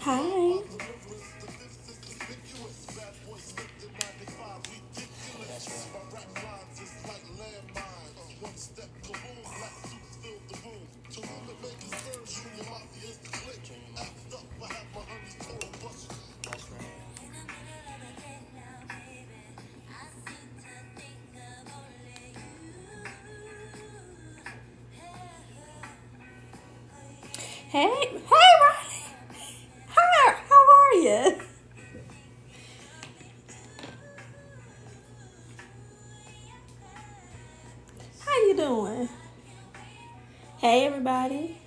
Hi. Hey, Riley. Hi, how are you? How you doing? Hey, everybody.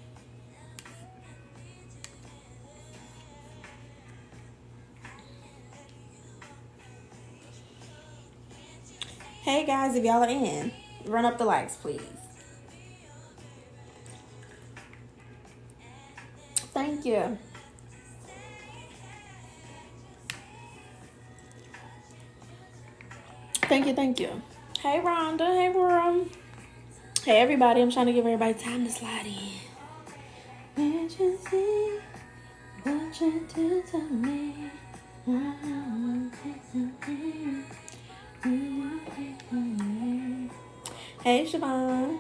Hey, guys, if y'all are in, run up the likes, please. Thank you. Thank you, thank you. Hey, Rhonda. Hey, Worm. Hey, everybody. I'm trying to give everybody time to slide in. Can't you see what you do to me? Hey, Siobhan.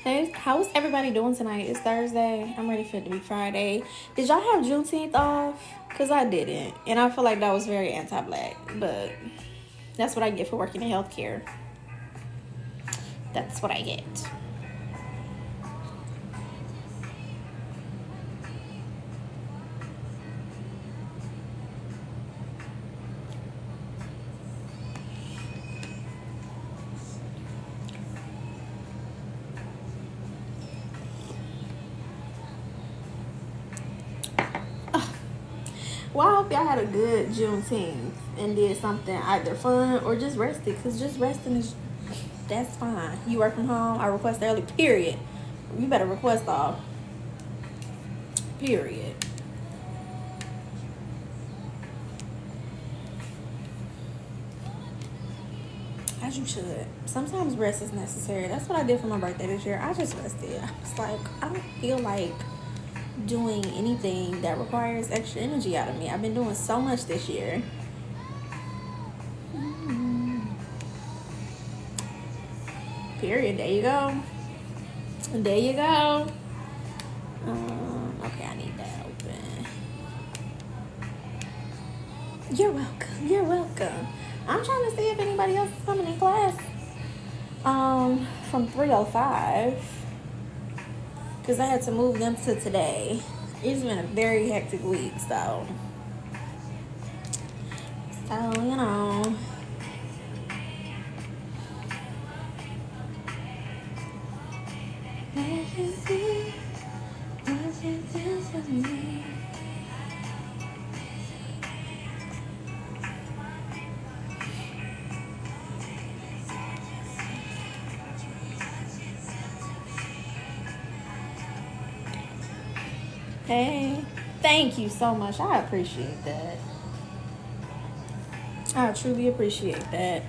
Hey, how's everybody doing tonight? It's Thursday. I'm ready for it to be Friday. Did y'all have Juneteenth off? Because I didn't. And I feel like that was very anti-black. But that's what I get for working in healthcare. That's what I get. Well, I hope y'all had a good Juneteenth and did something either fun or just rested. Because just resting is, that's fine. You work from home, I request early, period. You better request off. Period. As you should. Sometimes rest is necessary. That's what I did for my birthday this year. I just rested. I was like, I don't feel like doing anything that requires extra energy out of me. I've been doing so much this year. Period. There you go. There you go. Okay, I need that open. You're welcome. You're welcome. I'm trying to see if anybody else is coming in class. From 3:05. Because I had to move them to today. It's been a very hectic week, so you know. Hey, thank you so much. I appreciate that. I truly appreciate that.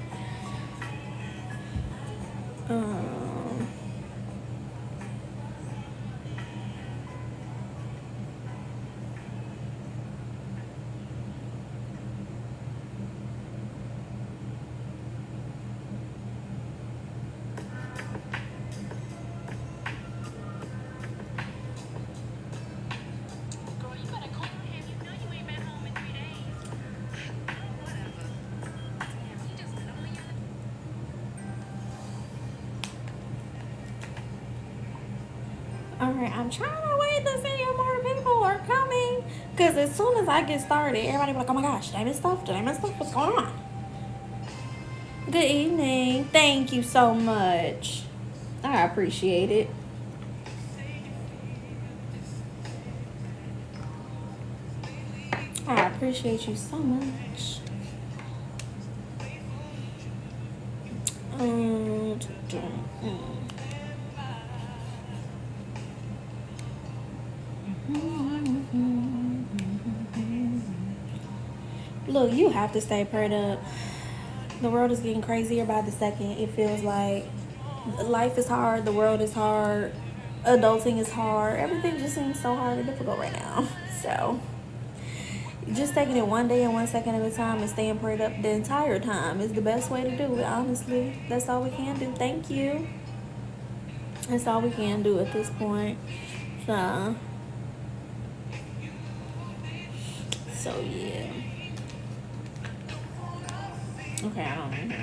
Alright, I'm trying to wait to see if more people are coming. Because as soon as I get started, everybody will be like, oh my gosh, did I miss stuff? Did I miss stuff? What's going on? Good evening. Thank you so much. I appreciate it. I I appreciate you so much. Look, you have to stay prayed up. The world is getting crazier by the second. It feels like life is hard, the world is hard, adulting is hard. Everything just seems so hard and difficult right now. So just taking it one day and 1 second at a time and staying prayed up the entire time is the best way to do it, honestly. That's all we can do. Thank you. That's all we can do at this point. So yeah. Okay, I don't know.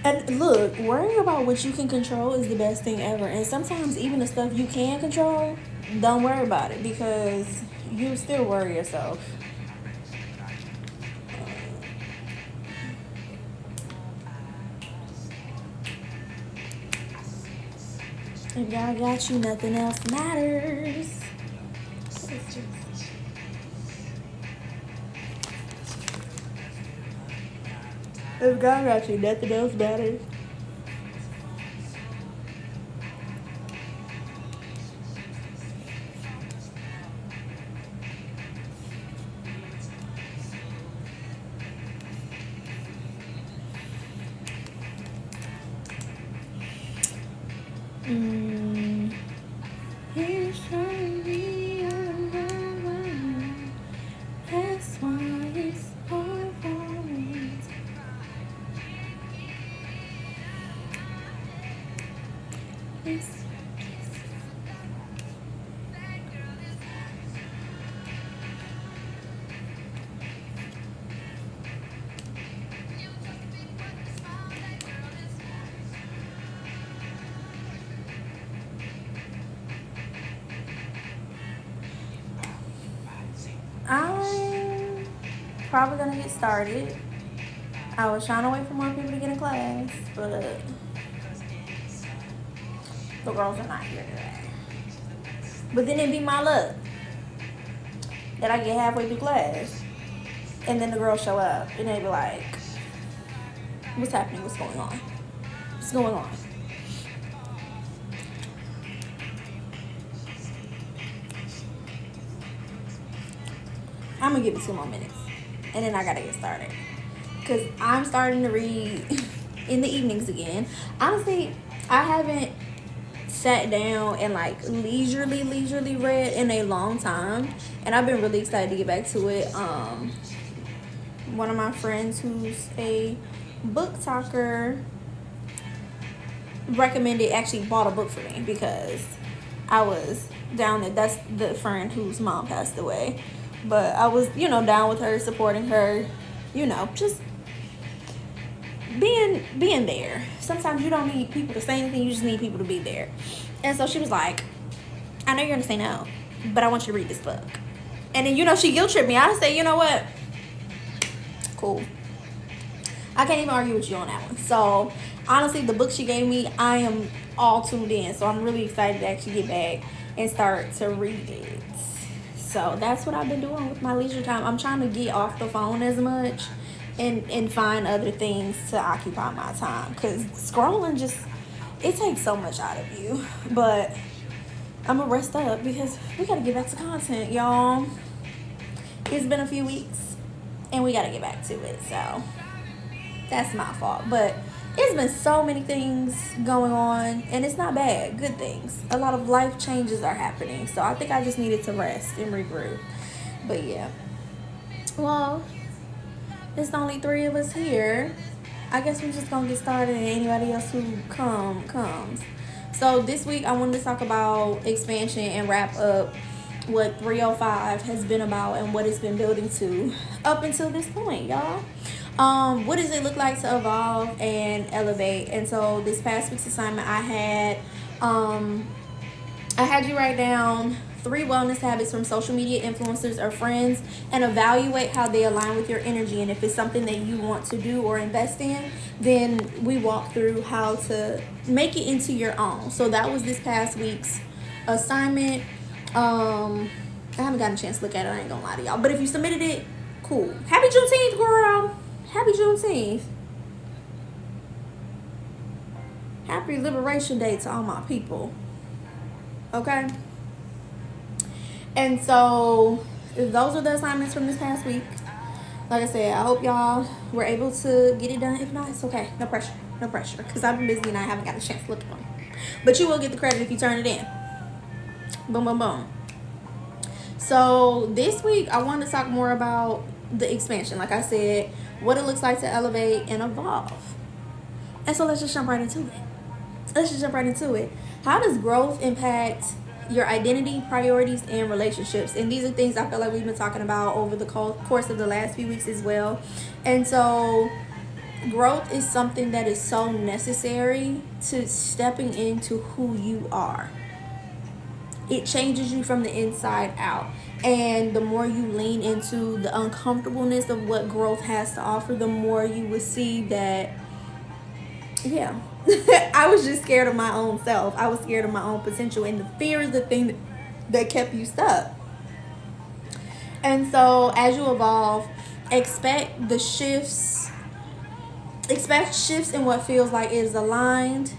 And look, worrying about what you can control is the best thing ever. And sometimes even the stuff you can control, don't worry about it because you still worry yourself. If God got you, nothing else matters. If God got you, nothing else matters. Here's me, that's why it's always. I'm probably gonna get started. I was trying to wait for more people to get in class, but the girls are not here today. But then it'd be my luck that I get halfway through class and then the girls show up and they be like, what's happening? What's going on? What's going on? I'm gonna give it 2 more minutes and then I gotta get started because I'm starting to read in the evenings again. Honestly, I haven't sat down and like leisurely read in a long time, and I've been really excited to get back to it. One of my friends who's a book talker actually bought a book for me because I was down there. That's the friend whose mom passed away, but I was down with her, supporting her, just being there. Sometimes you don't need people to say anything, you just need people to be there. And so she was like, I know you're gonna say no, but I want you to read this book. And then she guilt tripped me. I say, you know what, cool, I can't even argue with you on that one. So honestly, the book she gave me, I am all tuned in, so I'm really excited to actually get back and start to read it. So that's what I've been doing with my leisure time. I'm trying to get off the phone as much and find other things to occupy my time, because scrolling it takes so much out of you. But I'm gonna rest up because we gotta get back to content, y'all. It's been a few weeks and we gotta get back to it, so that's my fault. But it's been so many things going on, and it's not bad, good things. A lot of life changes are happening, so I think I just needed to rest and regroup. But yeah, well, it's only 3 of us here. I guess we're just gonna get started, and anybody else who comes. So this week I wanted to talk about expansion and wrap up what 305 has been about and what it's been building to up until this point, y'all. What does it look like to evolve and elevate? And so this past week's assignment, I had you write down 3 wellness habits from social media influencers or friends and evaluate how they align with your energy. And if it's something that you want to do or invest in, then we walk through how to make it into your own. So that was this past week's assignment. I haven't gotten a chance to look at it, I ain't gonna lie to y'all. But if you submitted it, cool. Happy Juneteenth, girl. Happy Juneteenth. Happy Liberation Day to all my people. Okay? And so, those are the assignments from this past week. Like I said, I hope y'all were able to get it done. If not, it's okay. No pressure. No pressure. Because I've been busy and I haven't got a chance to look at them. But you will get the credit if you turn it in. Boom, boom, boom. So this week, I wanted to talk more about the expansion. Like I said, what it looks like to elevate and evolve. And so let's just jump right into it. How does growth impact your identity, priorities, and relationships? And these are things I feel like we've been talking about over the course of the last few weeks as well. And so growth is something that is so necessary to stepping into who you are. It changes you from the inside out. And the more you lean into the uncomfortableness of what growth has to offer, the more you will see that, yeah, I was just scared of my own self. I was scared of my own potential. And the fear is the thing that kept you stuck. And so as you evolve, expect shifts in what feels like it is aligned,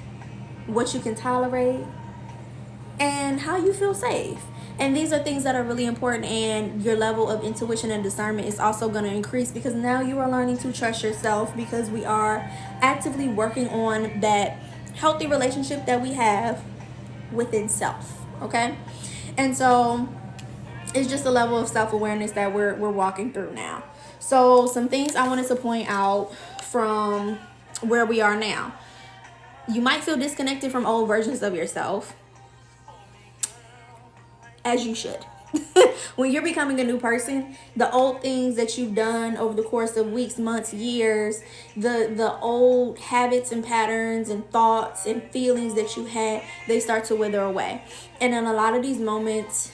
what you can tolerate, and how you feel safe. And these are things that are really important, and your level of intuition and discernment is also going to increase because now you are learning to trust yourself, because we are actively working on that healthy relationship that we have within self. Okay? And so it's just a level of self-awareness that we're walking through now. So some things I wanted to point out from where we are now. You might feel disconnected from old versions of yourself, as you should. When you're becoming a new person, the old things that you've done over the course of weeks, months, years, the old habits and patterns and thoughts and feelings that you had, they start to wither away. And in a lot of these moments,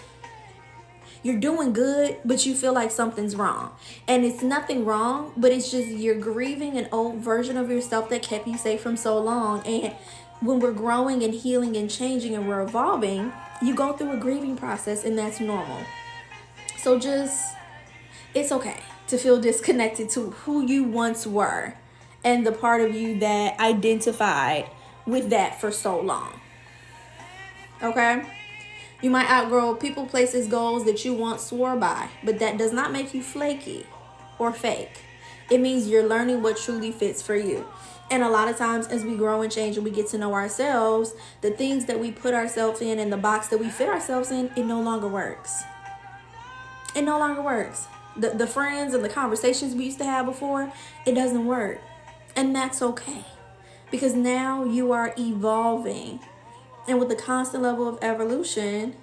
you're doing good, but you feel like something's wrong. And it's nothing wrong, but it's just you're grieving an old version of yourself that kept you safe from so long. And when we're growing and healing and changing and we're evolving, you go through a grieving process, and that's normal. So it's okay to feel disconnected to who you once were and the part of you that identified with that for so long. Okay? You might outgrow people, places, goals that you once swore by, but that does not make you flaky or fake. It means you're learning what truly fits for you. And a lot of times as we grow and change and we get to know ourselves, the things that we put ourselves in and the box that we fit ourselves in, it no longer works. It no longer works. The friends and the conversations we used to have before, it doesn't work. And that's okay. Because now you are evolving. And with the constant level of evolution,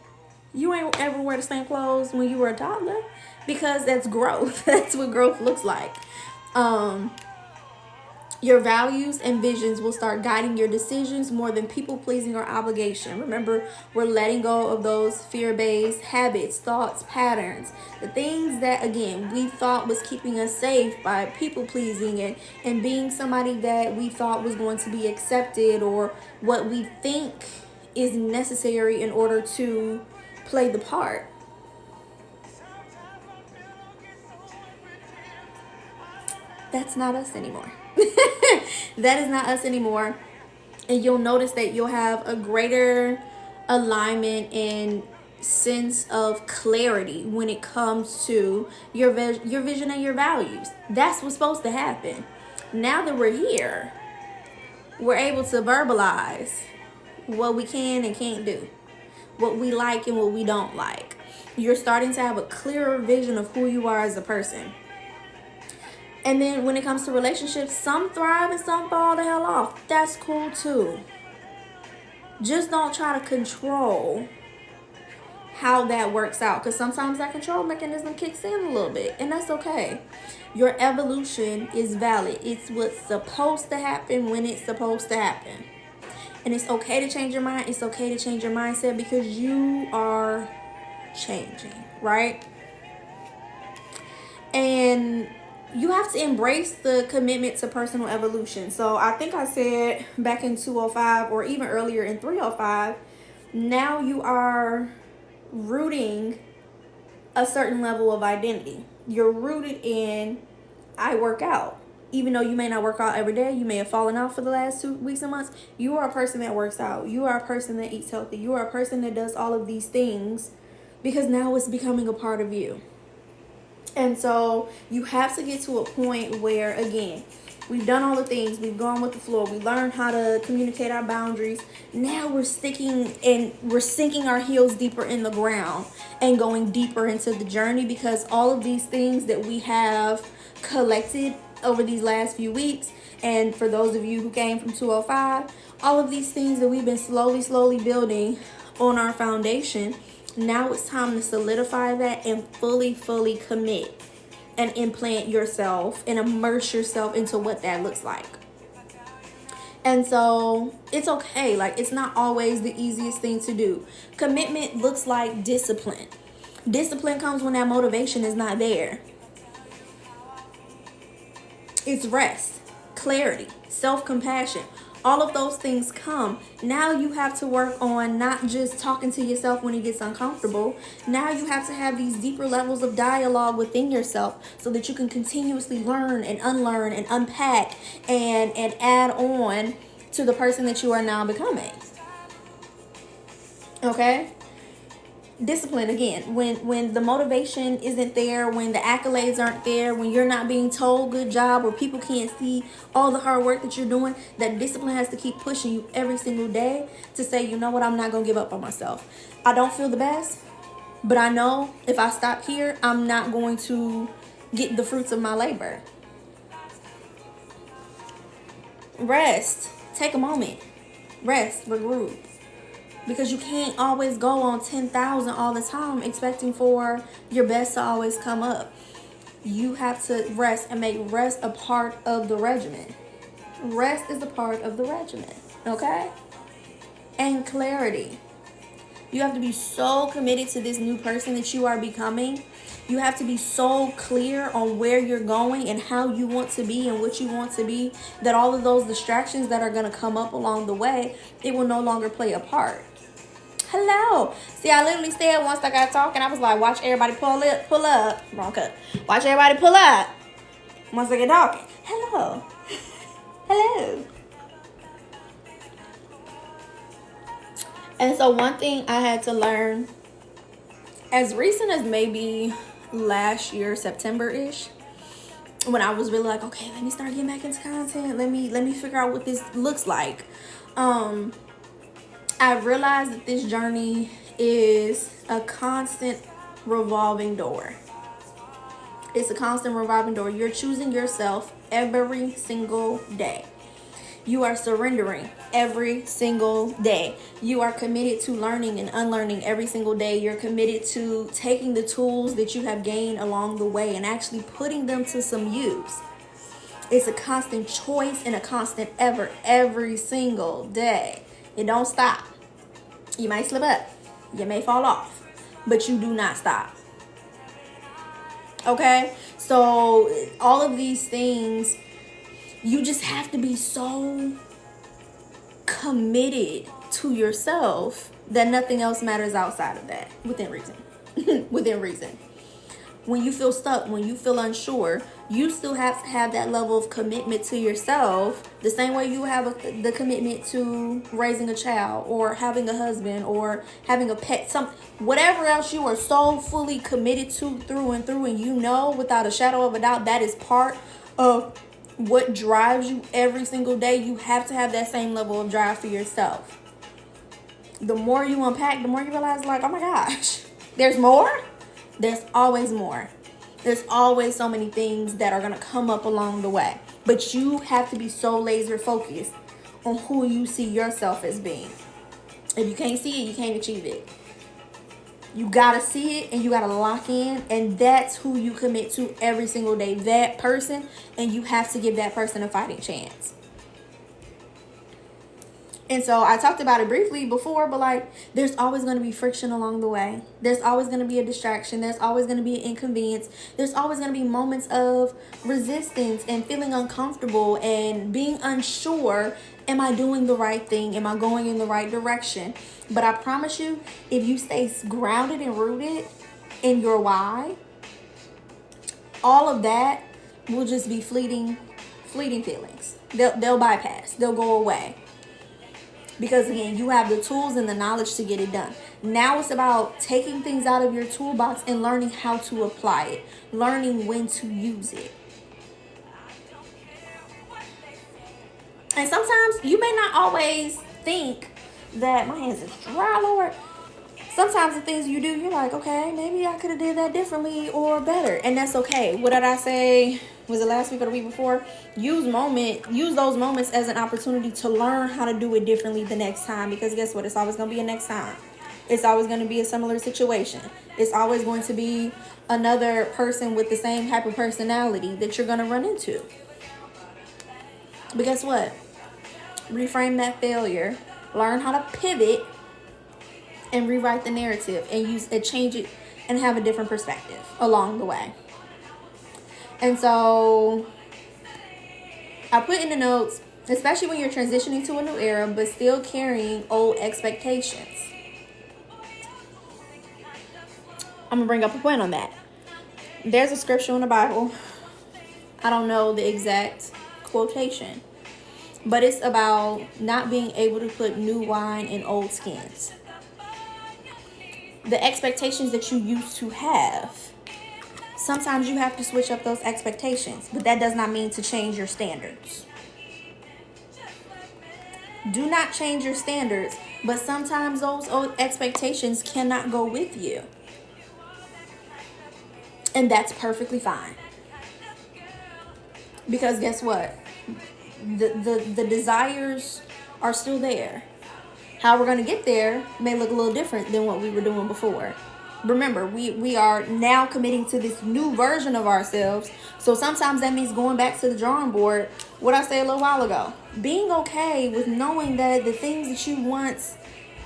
you ain't ever wear the same clothes when you were a toddler, because that's growth. That's what growth looks like. Your values and visions will start guiding your decisions more than people pleasing or obligation. Remember, we're letting go of those fear-based habits, thoughts, patterns, the things that, again, we thought was keeping us safe by people pleasing and being somebody that we thought was going to be accepted, or what we think is necessary in order to play the part. That's not us anymore. That is not us anymore. And you'll notice that you'll have a greater alignment and sense of clarity when it comes to your vision and your values. That's what's supposed to happen. Now that we're here, we're able to verbalize what we can and can't do, what we like and what we don't like. You're starting to have a clearer vision of who you are as a person. And then when it comes to relationships, some thrive and some fall the hell off. That's cool too. Just don't try to control how that works out, because sometimes that control mechanism kicks in a little bit, and that's okay. Your evolution is valid. It's what's supposed to happen when it's supposed to happen. And it's okay to change your mind. It's okay to change your mindset, because you are changing, right? And you have to embrace the commitment to personal evolution. So I think I said back in 205, or even earlier in 305, Now you are rooting a certain level of identity. You're rooted in, I work out. Even though you may not work out every day, you may have fallen off for the last 2 weeks and months, you are a person that works out. You are a person that eats healthy. You are a person that does all of these things because now it's becoming a part of you. And so you have to get to a point where, again, we've done all the things. We've gone with the flow. We learned how to communicate our boundaries. Now we're sinking our heels deeper in the ground and going deeper into the journey, because all of these things that we have collected over these last few weeks, and for those of you who came from 205, all of these things that we've been slowly building on our foundation, now it's time to solidify that and fully commit and implant yourself and immerse yourself into what that looks like. And so it's okay. Like, it's not always the easiest thing to do. Commitment looks like discipline. Discipline comes when that motivation is not there. It's rest, clarity, self-compassion. All of those things come. Now you have to work on not just talking to yourself when it gets uncomfortable. Now you have to have these deeper levels of dialogue within yourself so that you can continuously learn and unlearn and unpack and add on to the person that you are now becoming. Okay? Discipline, again, when the motivation isn't there, when the accolades aren't there, when you're not being told good job, or people can't see all the hard work that you're doing, that discipline has to keep pushing you every single day to say, you know what, I'm not gonna give up on myself. I don't feel the best, but I know if I stop here, I'm not going to get the fruits of my labor. Rest. Take a moment. Rest. Regroup. Because you can't always go on 10,000 all the time expecting for your best to always come up. You have to rest and make rest a part of the regimen. Rest is a part of the regimen, okay? And clarity. You have to be so committed to this new person that you are becoming. You have to be so clear on where you're going and how you want to be and what you want to be, that all of those distractions that are going to come up along the way, it will no longer play a part. Hello. See, I literally said once I got talking, I was like, watch everybody pull up. Wrong cut. Watch everybody pull up once I get talking. Hello. Hello. And so one thing I had to learn as recent as maybe last year, September-ish, when I was really like, okay, let me start getting back into content. Let me figure out what this looks like. I realized that this journey is a constant revolving door. It's a constant revolving door. You're choosing yourself every single day. You are surrendering every single day. You are committed to learning and unlearning every single day. You're committed to taking the tools that you have gained along the way and actually putting them to some use. It's a constant choice and a constant effort every single day. It don't stop. You might slip up. You may fall off. But you do not stop. Okay? So all of these things, you just have to be so committed to yourself that nothing else matters outside of that. Within reason. Within reason. When you feel stuck, when you feel unsure, you still have to have that level of commitment to yourself, the same way you have the commitment to raising a child or having a husband or having a pet, whatever else you are so fully committed to through and through, and you know without a shadow of a doubt that is part of what drives you every single day. You have to have that same level of drive for yourself. The more you unpack, the more you realize, like, oh my gosh, there's more. There's always more. There's always so many things that are going to come up along the way. But you have to be so laser focused on who you see yourself as being. If you can't see it, you can't achieve it. You got to see it and you got to lock in. And that's who you commit to every single day. That person. And you have to give that person a fighting chance. And so I talked about it briefly before, but like, there's always going to be friction along the way. There's always going to be a distraction. There's always going to be an inconvenience. There's always going to be moments of resistance and feeling uncomfortable and being unsure. Am I doing the right thing? Am I going in the right direction? But I promise you, if you stay grounded and rooted in your why, all of that will just be fleeting feelings. They'll bypass. They'll go away. Because again, you have the tools and the knowledge to get it done. Now it's about taking things out of your toolbox and learning how to apply it. Learning when to use it. And sometimes you may not always think that my hands is dry, Lord. Sometimes the things you do, you're like, okay, maybe I could have did that differently or better. And that's okay. What did I say? Was it last week or the week before? Use those moments as an opportunity to learn how to do it differently the next time. Because guess what? It's always going to be a next time. It's always going to be a similar situation. It's always going to be another person with the same type of personality that you're going to run into. But guess what? Reframe that failure. Learn how to pivot and rewrite the narrative and change it and have a different perspective along the way. And so I put in the notes, especially when you're transitioning to a new era, but still carrying old expectations. I'm going to bring up a point on that. There's a scripture in the Bible. I don't know the exact quotation, but it's about not being able to put new wine in old skins. The expectations that you used to have, sometimes you have to switch up those expectations, but that does not mean to change your standards. Do not change your standards, but sometimes those old expectations cannot go with you. And that's perfectly fine. Because guess what? The desires are still there. How we're going to get there may look a little different than what we were doing before. Remember, we are now committing to this new version of ourselves. So sometimes that means going back to the drawing board. What I said a little while ago. Being okay with knowing that the things that you once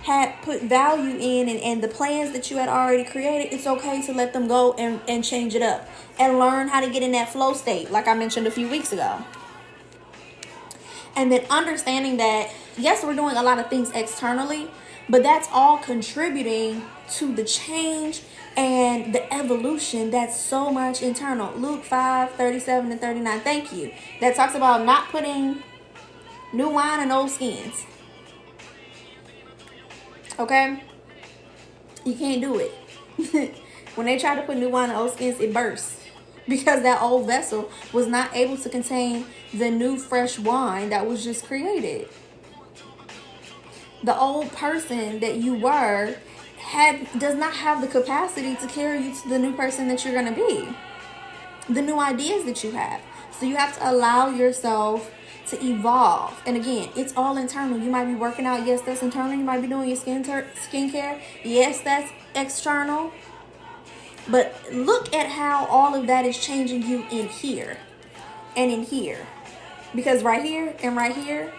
had put value in and the plans that you had already created, it's okay to let them go and change it up. And learn how to get in that flow state, like I mentioned a few weeks ago. And then understanding that, yes, we're doing a lot of things externally, but that's all contributing to the change and the evolution that's so much internal. Luke 5:37 and 39. Thank you. That talks about not putting new wine in old skins. Okay? You can't do it. When they try to put new wine in old skins, it bursts. Because that old vessel was not able to contain the new fresh wine that was just created. The old person that you were does not have the capacity to carry you to the new person that you're going to be. The new ideas that you have. So you have to allow yourself to evolve. And again, it's all internal. You might be working out. Yes, that's internal. You might be doing your skincare. Yes, that's external. But look at how all of that is changing you in here and in here. Because right here and right here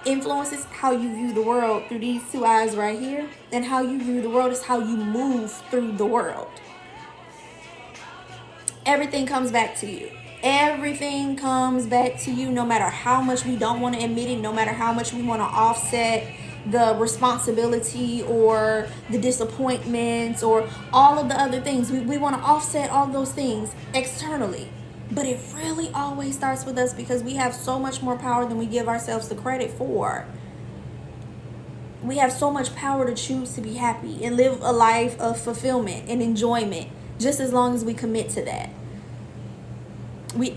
influences how you view the world through these two eyes right here. And how you view the world is how you move through the world. Everything comes back to you. Everything comes back to you, no matter how much we don't want to admit it, no matter how much we want to offset the responsibility or the disappointments or all of the other things. We want to offset all those things externally. But it really always starts with us, because we have so much more power than we give ourselves the credit for. We have so much power to choose to be happy and live a life of fulfillment and enjoyment, just as long as we commit to that. We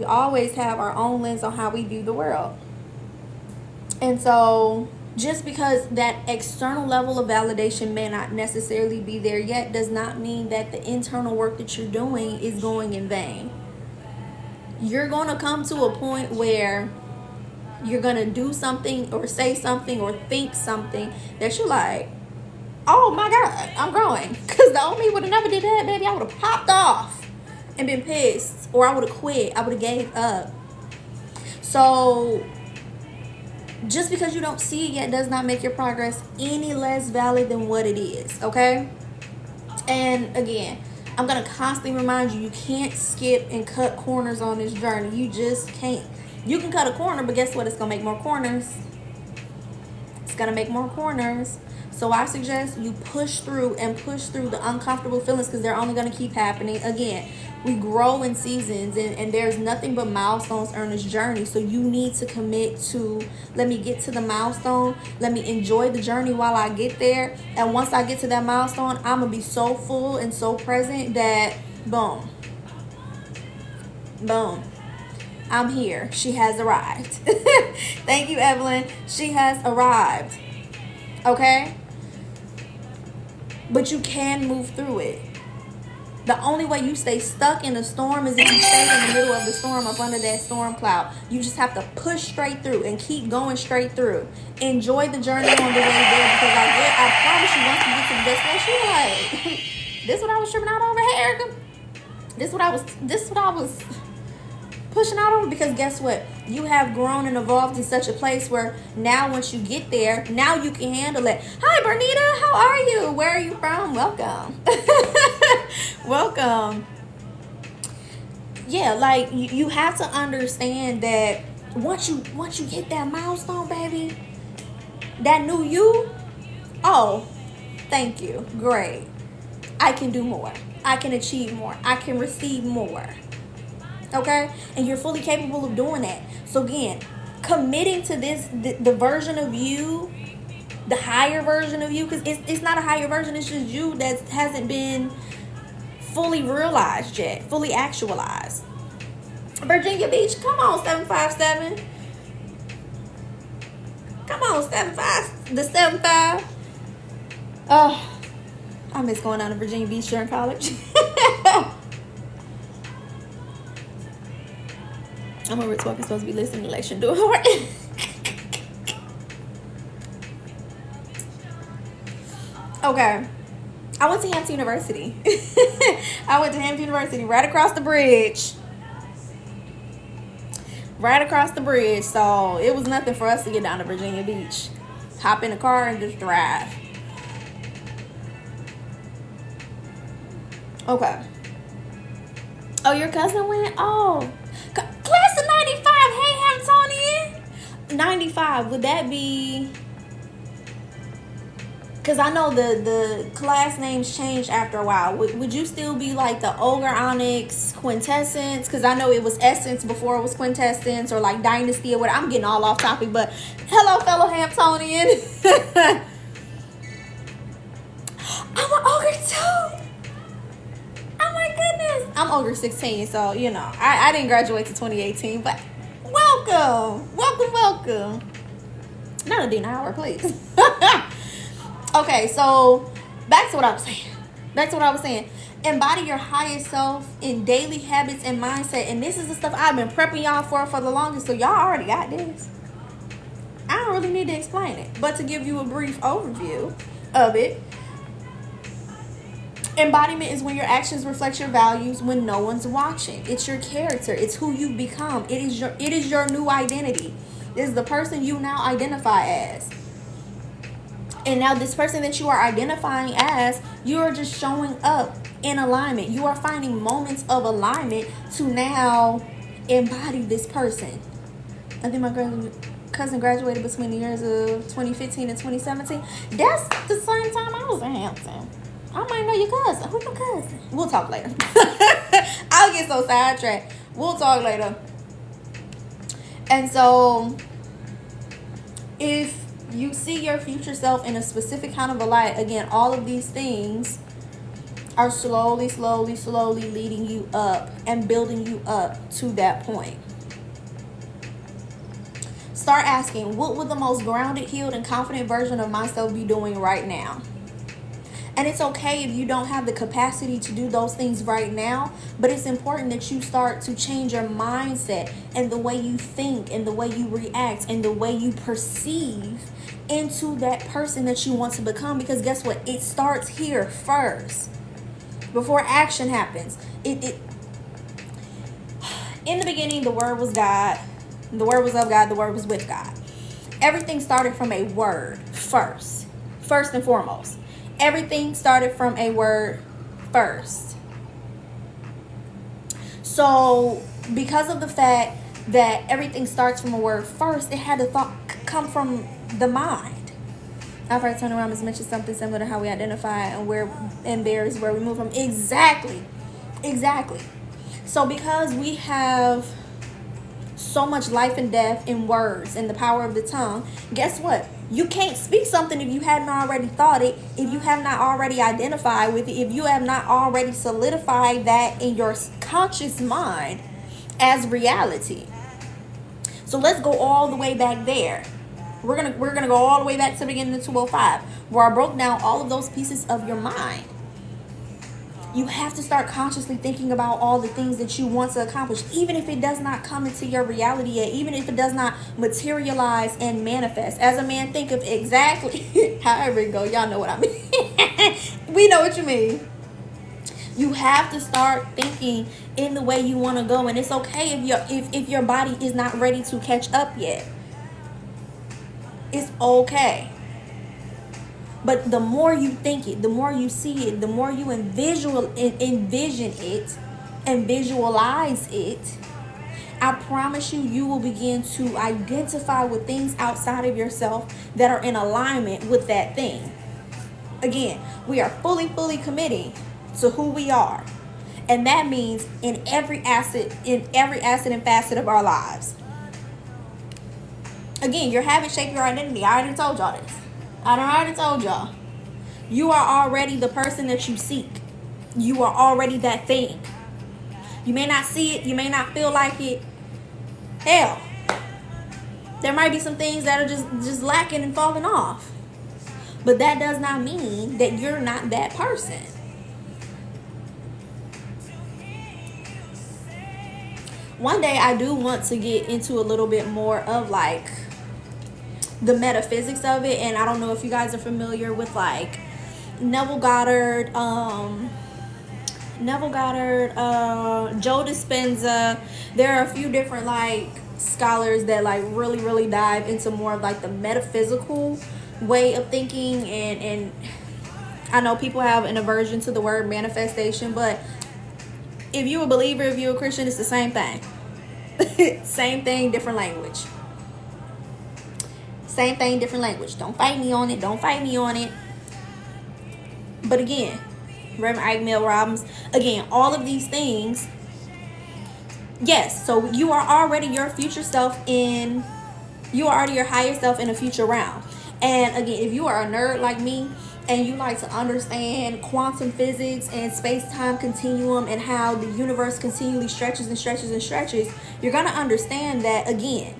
always have our own lens on how we view the world. And so just because that external level of validation may not necessarily be there yet does not mean that the internal work that you're doing is going in vain. You're going to come to a point where you're going to do something or say something or think something that you're like, oh my God, I'm growing. Because the old me would have never did that, baby. I would have popped off and been pissed, or I would have quit. I would have gave up. So Just because you don't see it yet does not make your progress any less valid than what it is, okay? And again, I'm going to constantly remind you, you can't skip and cut corners on this journey. You just can't. You can cut a corner, but guess what? It's going to make more corners. It's going to make more corners. So I suggest you push through the uncomfortable feelings, because they're only going to keep happening. Again, we grow in seasons, and there's nothing but milestones on this journey. So you need to commit to, let me get to the milestone. Let me enjoy the journey while I get there. And once I get to that milestone, I'm going to be so full and so present that boom, boom, I'm here. She has arrived. Thank you, Evelyn. She has arrived. Okay? But you can move through it. The only way you stay stuck in a storm is if you stay in the middle of the storm, up under that storm cloud. You just have to push straight through and keep going straight through. Enjoy the journey on the way there, because I promise you, once you get to the destination, you're like, this is what I was tripping out over, hey, Erica. This is what I was pushing out over, because guess what? You have grown and evolved in such a place where now once you get there, now you can handle it. Hi, Bernita. How are you? Where are you from? Welcome. Welcome. Yeah, like you have to understand that once you hit that milestone, baby, that new you, oh, thank you. Great. I can do more. I can achieve more. I can receive more. Okay? And you're fully capable of doing that. So again, committing to this, the version of you, the higher version of you, because it's not a higher version, it's just you that hasn't been fully realized yet, fully actualized. Virginia Beach, come on, 757. Come on, 75, the 75. Oh, I miss going down to Virginia Beach during college. I'm over talking, supposed to be listening to election door. Okay. I went to Hampton University. I went to Hampton University, right across the bridge. Right across the bridge. So it was nothing for us to get down to Virginia Beach. Hop in the car and just drive. Okay. Oh, your cousin went? Oh. Class of 95. Hey, Hamptonian. 95. Would that be... Because I know the class names changed after a while. Would you still be like the Ogre Onyx Quintessence? Because I know it was Essence before it was Quintessence, or like Dynasty or whatever. I'm getting all off topic, but hello, fellow Hamptonian. I'm an Ogre too. Oh my goodness. I'm Ogre 16, so you know. I didn't graduate to 2018, but welcome. Welcome. Not a D hour, please. Okay, so back to what I was saying. Embody your highest self in daily habits and mindset. And this is the stuff I've been prepping y'all for the longest. So y'all already got this. I don't really need to explain it. But to give you a brief overview of it. Embodiment is when your actions reflect your values when no one's watching. It's your character. It's who you become. It is your new identity. It is the person you now identify as. And now this person that you are identifying as, you are just showing up in alignment. You are finding moments of alignment to now embody this person. I think my cousin graduated between the years of 2015 and 2017. That's the same time I was in Hampton. I might know your cousin. Who's your cousin? We'll talk later. I'll get so sidetracked. We'll talk later. And so, if you see your future self in a specific kind of a light, again, all of these things are slowly leading you up and building you up to that point. Start asking, what would the most grounded, healed, and confident version of myself be doing right now? And it's okay if you don't have the capacity to do those things right now, but it's important that you start to change your mindset and the way you think and the way you react and the way you perceive into that person that you want to become. Because guess what? It starts here first before action happens. In the beginning, the Word was God. The Word was of God. The Word was with God. Everything started from a word first. First and foremost. Everything started from a word first. So, because of the fact that everything starts from a word first, it had to come from the mind. I've heard turn around has mentioned something similar to how we identify and there is where we move from. Exactly. So because we have so much life and death in words and the power of the tongue, guess what? You can't speak something if you hadn't already thought it, if you have not already identified with it, if you have not already solidified that in your conscious mind as reality. So let's go all the way back there. We're gonna go all the way back to the beginning of 205, where I broke down all of those pieces of your mind. You have to start consciously thinking about all the things that you want to accomplish, even if it does not come into your reality yet, even if it does not materialize and manifest. As a man, think of exactly however it go. Y'all know what I mean. We know what you mean. You have to start thinking in the way you want to go, and it's okay if your body is not ready to catch up yet. It's okay. But the more you think it, the more you see it, the more you envision it and visualize it, I promise you will begin to identify with things outside of yourself that are in alignment with that thing. Again, we are fully committing to who we are. And that means in every asset and facet of our lives. Again, your habits shape your identity. I already told y'all this. I already told y'all. You are already the person that you seek. You are already that thing. You may not see it. You may not feel like it. Hell, there might be some things that are just lacking and falling off. But that does not mean that you're not that person. One day I do want to get into a little bit more of like the metaphysics of it, and I don't know if you guys are familiar with like Neville Goddard, Joe Dispenza. There are a few different like scholars that like really dive into more of like the metaphysical way of thinking, and I know people have an aversion to the word manifestation, but if you're a believer, if you're a Christian, it's the same thing. Same thing, different language. Same thing, different language. Don't fight me on it. But again, Reverend Ike Mel Robbins, again, all of these things, yes, so you are already your future self you are already your higher self in a future realm. And again, if you are a nerd like me, and you like to understand quantum physics and space-time continuum and how the universe continually stretches, you're going to understand that, again,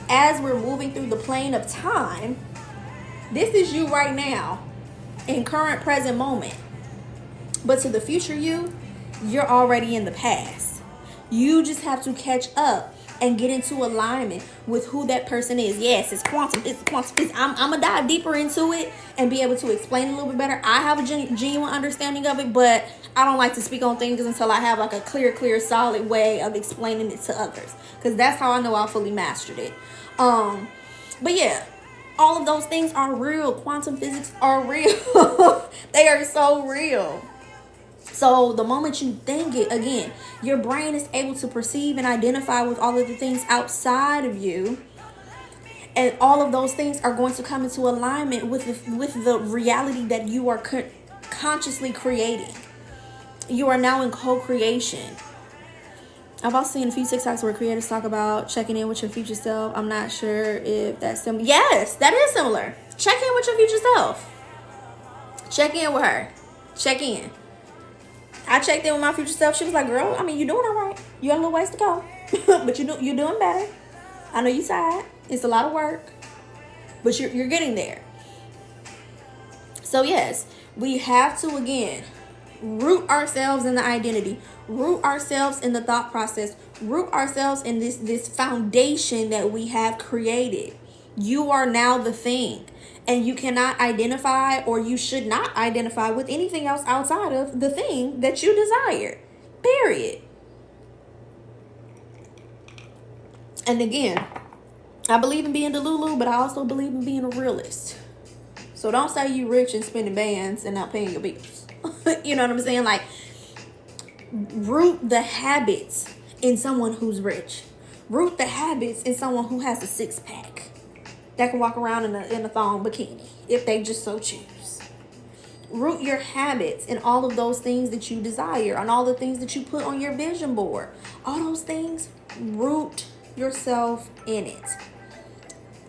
as we're moving through the plane of time, this is you right now in current present moment. But to the future you're already in the past. You just have to catch up and get into alignment with who that person is. Yes, it's quantum. I'm going to dive deeper into it and be able to explain it a little bit better. I have a genuine understanding of it, but I don't like to speak on things until I have like a clear, solid way of explaining it to others. Because that's how I know I fully mastered it. But yeah, all of those things are real. Quantum physics are real. They are so real. So the moment you think it, again, your brain is able to perceive and identify with all of the things outside of you. And all of those things are going to come into alignment with the reality that you are consciously creating. You are now in co-creation. I've also seen a few TikToks where creators talk about checking in with your future self. I'm not sure if that's similar. Yes, that is similar. Check in with your future self. Check in with her. Check in. I checked in with my future self. She was like, girl, I mean, you're doing all right. You got a little ways to go. But you're doing better. I know you're tired. It's a lot of work. But you're getting there. So, yes, we have to, again, root ourselves in the identity. Root ourselves in the thought process. Root ourselves in this foundation that we have created. You are now the thing. And you cannot identify, or you should not identify with anything else outside of the thing that you desire. Period. And again, I believe in being Delulu, but I also believe in being a realist. So don't say you rich and spending bands and not paying your bills. You know what I'm saying? Like, root the habits in someone who's rich. Root the habits in someone who has a six-pack that can walk around in a thong bikini if they just so choose. Root your habits in all of those things that you desire, on all the things that you put on your vision board. All those things, root yourself in it.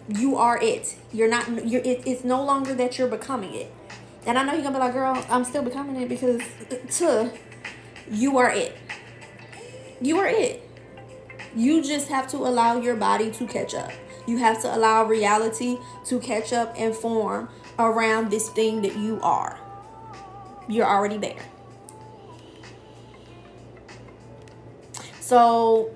You are it. It's no longer that you're becoming it. And I know you're gonna be like, girl, I'm still becoming it, because you are it. You are it. You just have to allow your body to catch up. You have to allow reality to catch up and form around this thing that you are. You're already there. So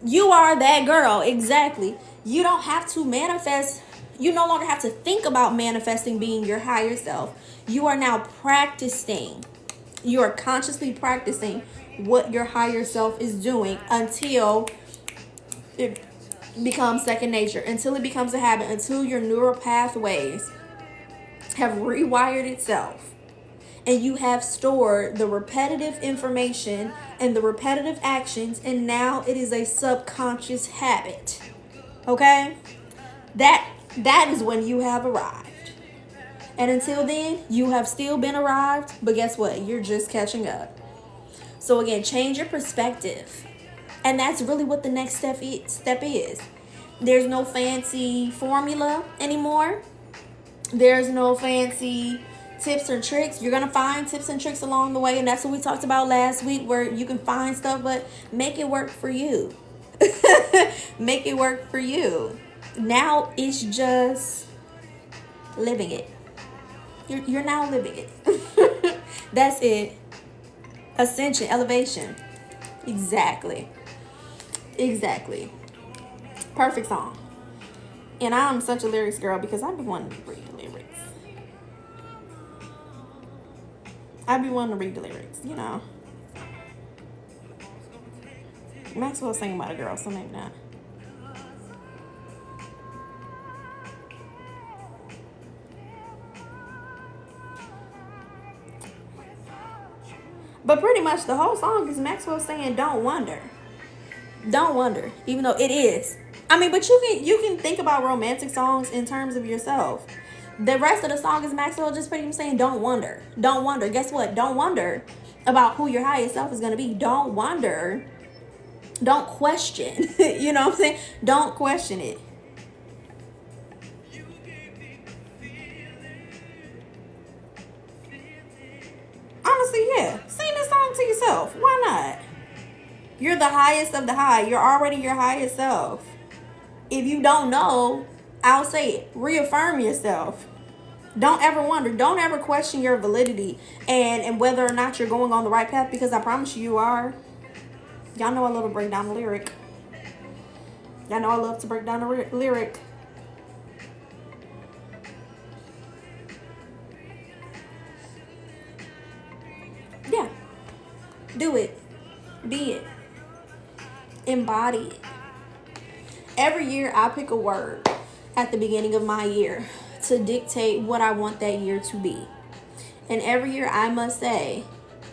you are that girl. Exactly. You don't have to manifest. You no longer have to think about manifesting being your higher self. You are now practicing. You are consciously practicing what your higher self is doing until it becomes second nature, until it becomes a habit, until your neural pathways have rewired itself and you have stored the repetitive information and the repetitive actions, and now it is a subconscious habit. Okay? That is when you have arrived. And until then, you have still been arrived, but guess what? You're just catching up. So again, change your perspective. And that's really what the next step is. There's no fancy formula anymore. There's no fancy tips or tricks. You're going to find tips and tricks along the way. And that's what we talked about last week, where you can find stuff, but make it work for you. Make it work for you. Now it's just living it. You're now living it. That's it. Ascension, elevation. Exactly. Perfect song. And I'm such a lyrics girl because I've been wanting to read the lyrics. You know. Maxwell's singing about a girl, so maybe not. But pretty much the whole song is Maxwell saying, don't wonder. Don't wonder. Even though it is. I mean, but you can think about romantic songs in terms of yourself. The rest of the song is Maxwell just pretty much saying, don't wonder. Don't wonder. Guess what? Don't wonder about who your highest self is going to be. Don't wonder. Don't question. You know what I'm saying? Don't question it. Honestly, yeah. Sing this song to yourself. Why not? You're the highest of the high. You're already your highest self. If you don't know, I'll say it. Reaffirm yourself. Don't ever wonder. Don't ever question your validity and whether or not you're going on the right path, because I promise you are. Y'all know I love to break down the lyric. Y'all know I love to break down the lyric. Yeah. Do it. Be it. Embody it. Every year I pick a word at the beginning of my year to dictate what I want that year to be. And every year I must say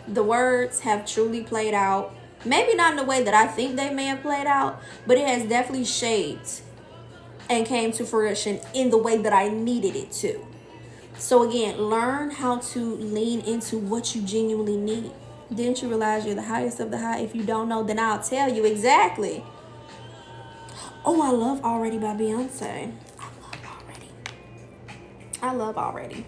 the words have truly played out. Maybe not in the way that I think they may have played out, but it has definitely shaped and came to fruition in the way that I needed it to. So again, learn how to lean into what you genuinely need. Didn't you realize you're the highest of the high? If you don't know, then I'll tell you exactly. Oh, I love Already by Beyonce. I love Already.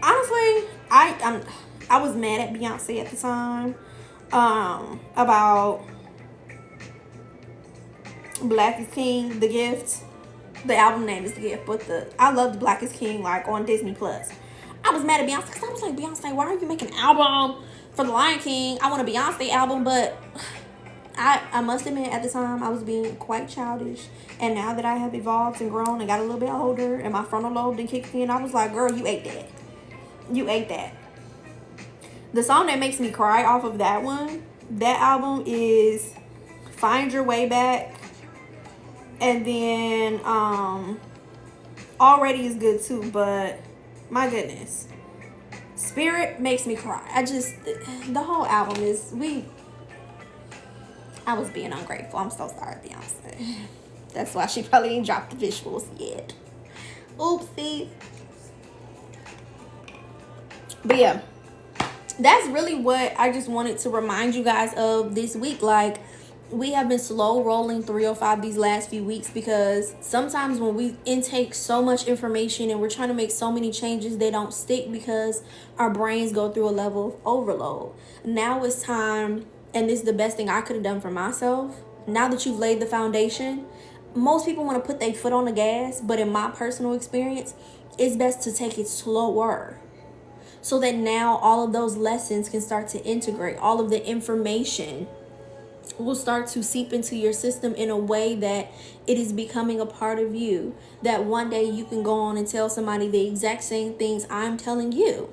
Honestly, I was mad at Beyonce at the time about Black is King, The Gift. The album name is The Gift, but I loved Black is King, like, on Disney Plus. I was mad at Beyonce because I was like, Beyonce, why are you making an album for The Lion King? I want a Beyonce album, but I must admit at the time I was being quite childish. And now that I have evolved and grown and got a little bit older and my frontal lobe then kicked in, I was like, girl, you ate that. You ate that. The song that makes me cry off of that album is find your way back. And then already is good too, but my goodness. Spirit makes me cry. The whole album is, I was being ungrateful. I'm so sorry, Beyonce. That's why she probably ain't dropped the visuals yet. Oopsie. But yeah, that's really what I just wanted to remind you guys of this week. Like, we have been slow rolling 305 these last few weeks because sometimes when we intake so much information and we're trying to make so many changes, they don't stick because our brains go through a level of overload. Now it's time, and this is the best thing I could have done for myself. Now that you've laid the foundation, most people want to put their foot on the gas, but in my personal experience, it's best to take it slower. So that now all of those lessons can start to integrate. All of the information will start to seep into your system in a way that it is becoming a part of you. That one day you can go on and tell somebody the exact same things I'm telling you.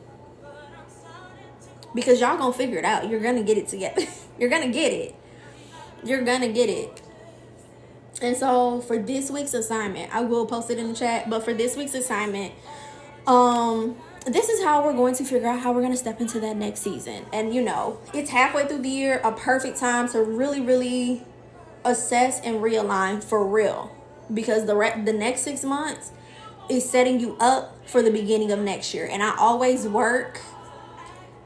Because y'all gonna figure it out. You're gonna get it together. You're gonna get it. You're gonna get it. And so for this week's assignment, I will post it in the chat, but for this week's assignment, this is how we're going to figure out how we're going to step into that next season. And you know, it's halfway through the year, a perfect time to really, really assess and realign for real. Because the next 6 months is setting you up for the beginning of next year. And I always work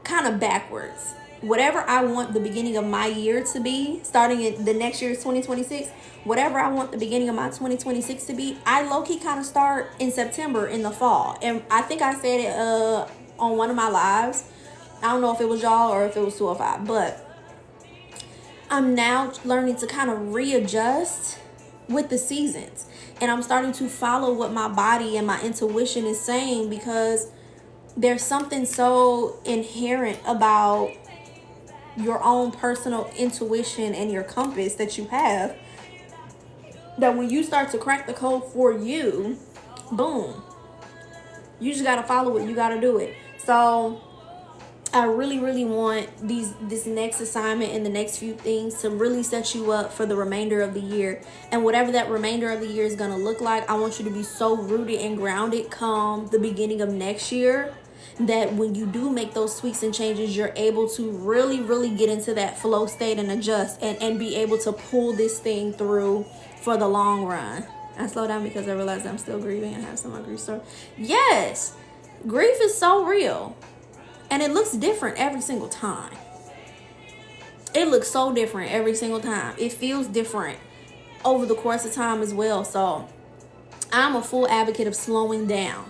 kind of backwards. Whatever I want the beginning of my year to be, starting in the next year is 2026, whatever I want the beginning of my 2026 to be, I low-key kind of start in September in the fall. And I think I said it on one of my lives. I don't know if it was y'all or if it was 205, but I'm now learning to kind of readjust with the seasons. And I'm starting to follow what my body and my intuition is saying, because there's something so inherent about your own personal intuition and your compass that you have, that when you start to crack the code for you, boom, you just got to follow it. You got to do it. So I really, really want this next assignment and the next few things to really set you up for the remainder of the year. And whatever that remainder of the year is going to look like, I want you to be so rooted and grounded come the beginning of next year, that when you do make those tweaks and changes, you're able to really, really get into that flow state and adjust and be able to pull this thing through for the long run. I slow down because I realize I'm still grieving and have some of my grief story. Yes, grief is so real. And it looks different every single time. It looks so different every single time. It feels different over the course of time as well. So I'm a full advocate of slowing down.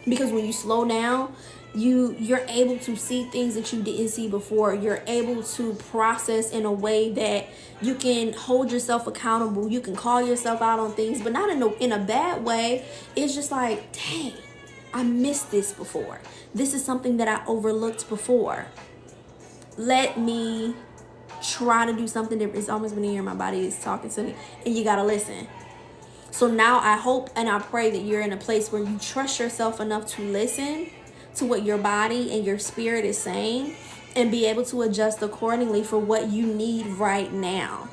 Because when you slow down, you're able to see things that you didn't see before. You're able to process in a way that you can hold yourself accountable. You can call yourself out on things, but not in a bad way. It's just like, dang, I missed this before. This is something that I overlooked before. Let me try to do something different. It's almost been a year my body is talking to me, and you gotta listen. So now I hope and I pray that you're in a place where you trust yourself enough to listen to what your body and your spirit is saying, and be able to adjust accordingly for what you need right now.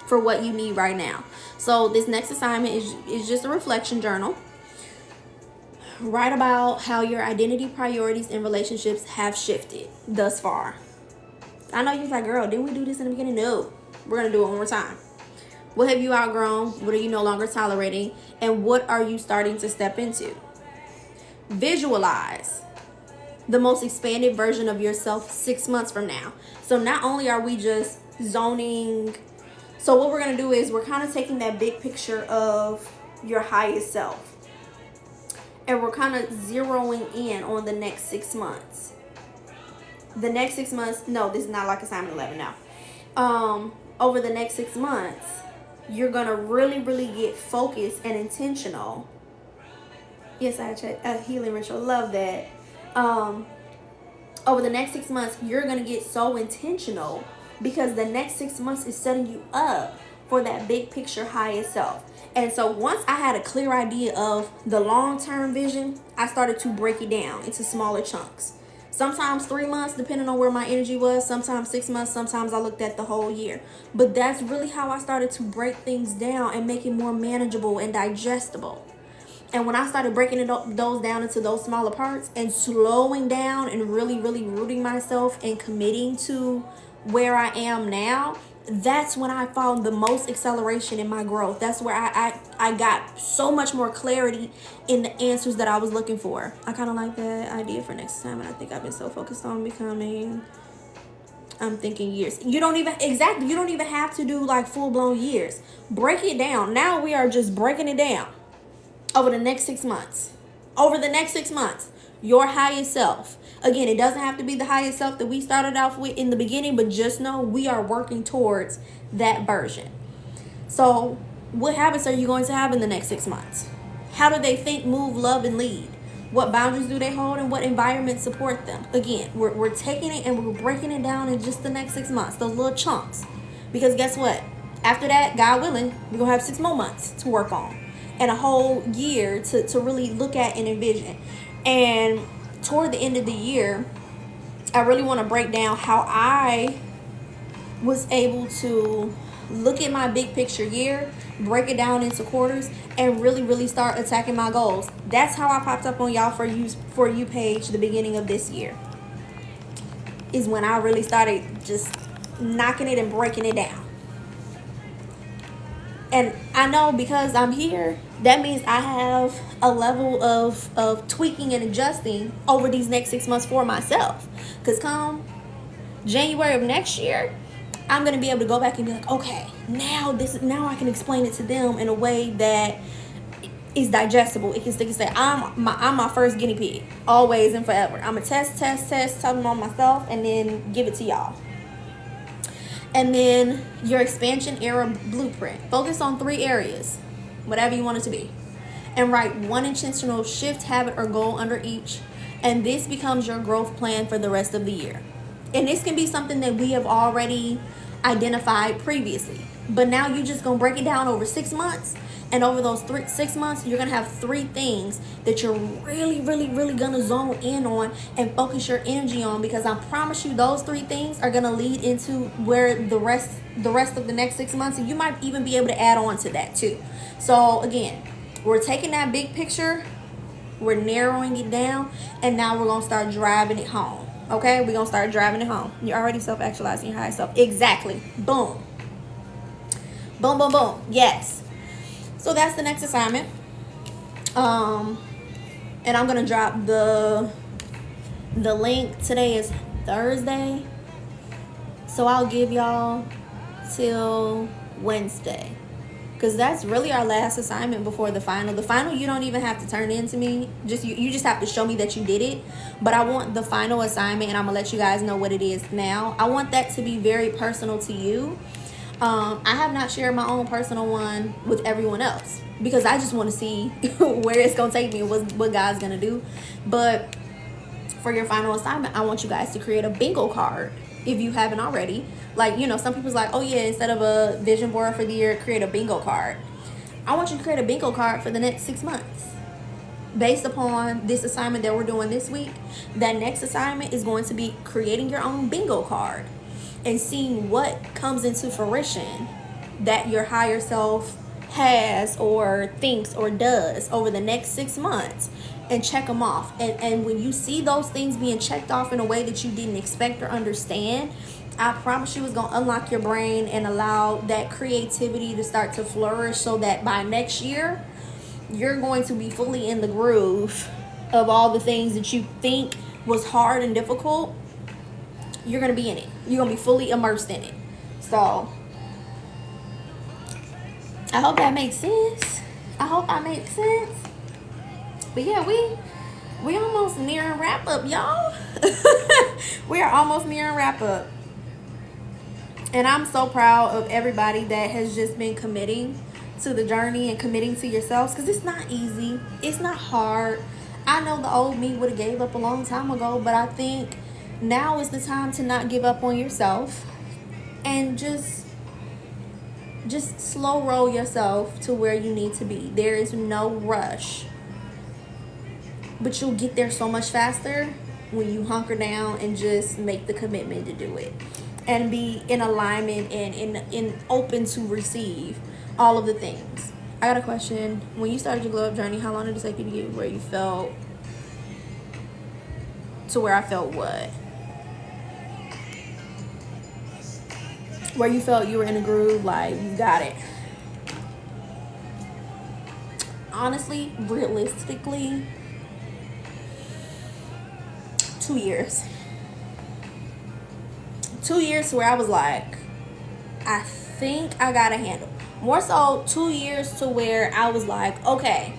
For what you need right now. So this next assignment is just a reflection journal. Write about how your identity, priorities, and relationships have shifted thus far. I know you're like, girl, didn't we do this in the beginning? No, we're going to do it one more time. What have you outgrown? What are you no longer tolerating? And what are you starting to step into? Visualize the most expanded version of yourself 6 months from now. So not only are we just zoning, so what we're going to do is we're kind of taking that big picture of your highest self. And we're kind of zeroing in on the next 6 months. The next 6 months, no, this is not like assignment 11 now. Over the next 6 months, you're going to really, really get focused and intentional. Yes, I checked a healing ritual. Love that. Over the next 6 months, you're going to get so intentional, because the next 6 months is setting you up for that big picture highest self. And so once I had a clear idea of the long-term vision, I started to break it down into smaller chunks. Sometimes 3 months, depending on where my energy was. Sometimes 6 months. Sometimes I looked at the whole year. But that's really how I started to break things down and make it more manageable and digestible. And when I started breaking those down into those smaller parts and slowing down and really, really rooting myself and committing to where I am now, that's when I found the most acceleration in my growth. That's where I got so much more clarity in the answers that I was looking for. I kind of like that idea for next time. And I think I've been so focused on becoming, I'm thinking years. You don't even have to do like full-blown years. Break it down. Now we are just breaking it down over the next 6 months. Over the next 6 months, your highest self. Again, it doesn't have to be the highest self that we started off with in the beginning, but just know we are working towards that version. So what habits are you going to have in the next 6 months? How do they think, move, love, and lead? What boundaries do they hold, and what environments support them? Again, we're taking it and we're breaking it down in just the next 6 months, those little chunks. Because guess what? After that, God willing, we're going to have 6 more months to work on. And a whole year to really look at and envision. And toward the end of the year, I really want to break down how I was able to look at my big picture year, break it down into quarters, and really, really start attacking my goals. That's how I popped up on y'all For You page the beginning of this year. Is when I really started just knocking it and breaking it down. And I know because I'm here, that means I have a level of tweaking and adjusting over these next 6 months for myself. Because come January of next year, I'm going to be able to go back and be like, okay, now I can explain it to them in a way that is digestible. It can stick and say, I'm my first guinea pig, always and forever. I'm going to test, tell them on myself, and then give it to y'all. And then your expansion era blueprint. Focus on 3 areas, whatever you want it to be. And write 1 intentional shift, habit, or goal under each. And this becomes your growth plan for the rest of the year. And this can be something that we have already identified previously. But now you're just going to break it down over 6 months. And over those 6 months, you're going to have 3 things that you're really, really, really going to zone in on and focus your energy on. Because I promise you, those 3 things are going to lead into where the rest of the next 6 months. And you might even be able to add on to that too. So again, we're taking that big picture, we're narrowing it down, and now we're going to start driving it home. Okay? We're going to start driving it home. You're already self-actualizing your higher self. Exactly. Boom. Boom, boom, boom. Yes. So that's the next assignment. And I'm going to drop the link. Today is Thursday. So I'll give y'all till Wednesday. Because that's really our last assignment before the final. The final, you don't even have to turn in to me. You just have to show me that you did it. But I want the final assignment, and I'm going to let you guys know what it is now. I want that to be very personal to you. I have not shared my own personal one with everyone else because I just want to see where it's going to take me and what God's going to do. But for your final assignment, I want you guys to create a bingo card if you haven't already. Like, some people's like, oh yeah, instead of a vision board for the year, create a bingo card. I want you to create a bingo card for the next 6 months. Based upon this assignment that we're doing this week, that next assignment is going to be creating your own bingo card and seeing what comes into fruition that your higher self has or thinks or does over the next 6 months, and check them off. And when you see those things being checked off in a way that you didn't expect or understand, I promise you it's going to unlock your brain and allow that creativity to start to flourish, so that by next year, you're going to be fully in the groove of all the things that you think was hard and difficult. You're going to be in it. You're going to be fully immersed in it. So, I hope that makes sense. But yeah, we almost nearing wrap up, y'all. We are almost nearing wrap up. And I'm so proud of everybody that has just been committing to the journey and committing to yourselves, because it's not easy. It's not hard. I know the old me would have gave up a long time ago, but I think now is the time to not give up on yourself and just slow roll yourself to where you need to be. There is no rush, but you'll get there so much faster when you hunker down and just make the commitment to do it and be in alignment and in open to receive all of the things. I got a question. When you started your glow up journey, how long did it take you to get where you felt to where I felt what? Where you felt you were in a groove, like you got it. Honestly, realistically, 2 years. 2 years to where I was like, I think I got a handle. More so 2 years to where I was like, okay,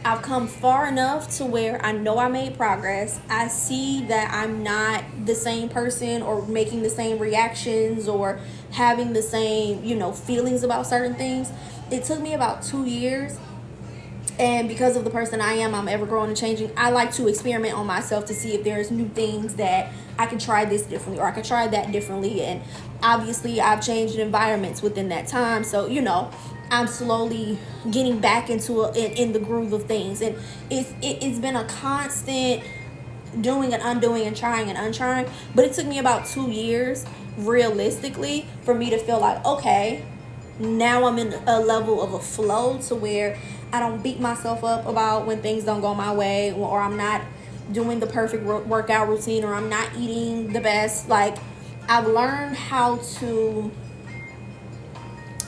I've come far enough to where I know I made progress. I see that I'm not the same person or making the same reactions or having the same, feelings about certain things. It took me about 2 years. And because of the person I am, I'm ever growing and changing. I like to experiment on myself to see if there's new things that I can try this differently or I can try that differently. And obviously I've changed environments within that time. So, I'm slowly getting back into in the groove of things, and it's been a constant doing and undoing and trying and untrying. But it took me about 2 years, realistically, for me to feel like, okay, now I'm in a level of a flow to where I don't beat myself up about when things don't go my way, or I'm not doing the perfect workout routine, or I'm not eating the best. Like, I've learned how to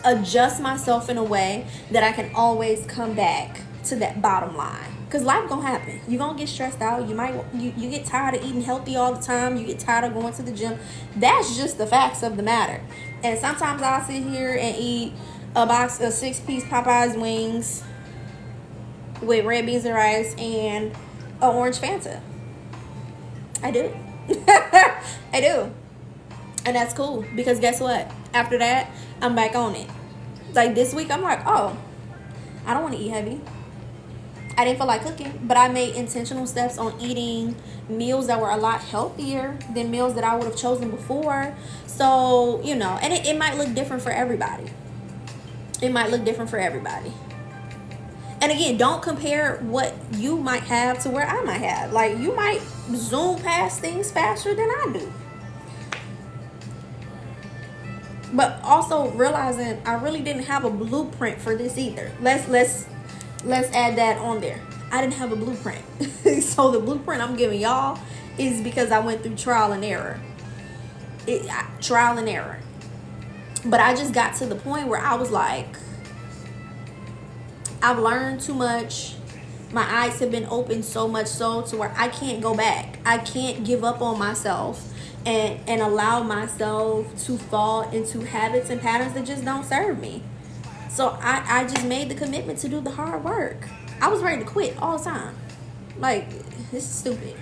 adjust myself in a way that I can always come back to that bottom line. Because life gonna happen. You're gonna get stressed out. You get tired of eating healthy all the time. You get tired of going to the gym. That's just the facts of the matter. And sometimes I'll sit here and eat a box of 6-piece Popeyes wings with red beans and rice and an orange Fanta. I do. I do. And that's cool, because guess what? After that, I'm back on it. Like this week, I'm like, oh, I don't want to eat heavy. I didn't feel like cooking, but I made intentional steps on eating meals that were a lot healthier than meals that I would have chosen before. So, and it might look different for everybody. It might look different for everybody. And again, don't compare what you might have to where I might have. Like, you might zoom past things faster than I do. But also realizing I really didn't have a blueprint for this either. Let's add that on there. I didn't have a blueprint. So the blueprint I'm giving y'all is because I went through trial and error. Trial and error. But I just got to the point where I was like, I've learned too much. My eyes have been opened so much so to where I can't go back. I can't give up on myself and allow myself to fall into habits and patterns that just don't serve me. So I just made the commitment to do the hard work. I was ready to quit all the time. Like, this is stupid.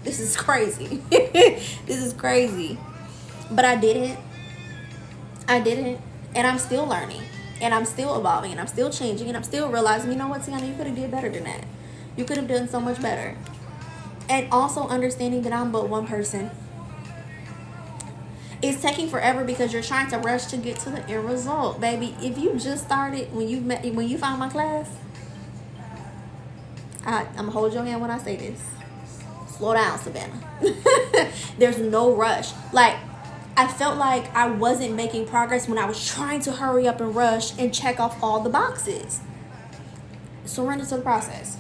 This is crazy. This is crazy. But I didn't. And I'm still learning. And I'm still evolving. And I'm still changing. And I'm still realizing, you know what, Tiana, you could have did better than that. You could have done so much better. And also understanding that I'm but one person. It's taking forever because you're trying to rush to get to the end result, baby. If you just started when you found my class, I'm gonna hold your hand when I say this. Slow down, Savannah. There's no rush. Like, I felt like I wasn't making progress when I was trying to hurry up and rush and check off all the boxes. Surrender to the process.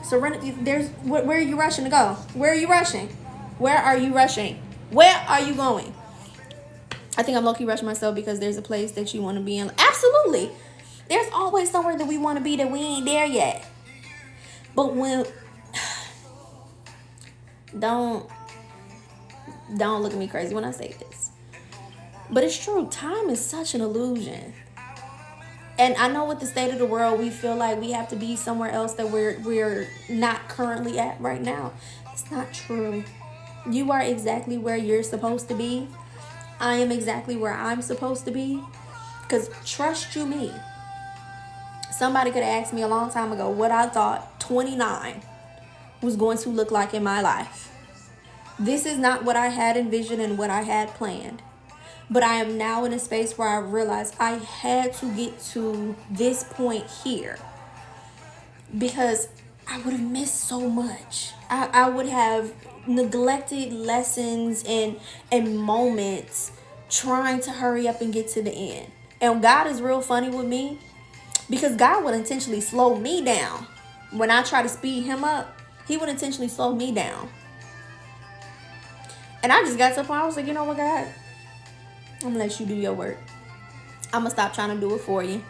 Surrender. Where are you rushing to go? Where are you rushing? Where are you rushing? Where are you going? I think I'm low-key rushing myself because there's a place that you want to be in. Absolutely. There's always somewhere that we want to be that we ain't there yet. But when... Don't look at me crazy when I say this. But it's true. Time is such an illusion. And I know with the state of the world, we feel like we have to be somewhere else that we're not currently at right now. It's not true. You are exactly where you're supposed to be. I am exactly where I'm supposed to be. Because trust you me, somebody could have asked me a long time ago what I thought 29 was going to look like in my life. This is not what I had envisioned and what I had planned. But I am now in a space where I realized I had to get to this point here. Because I would have missed so much. I would have neglected lessons and moments trying to hurry up and get to the end. And God is real funny with me, because God would intentionally slow me down. When I try to speed him up, he would intentionally slow me down. And I just got to the point, I was like, you know what, God? I'm going to let you do your work. I'm going to stop trying to do it for you.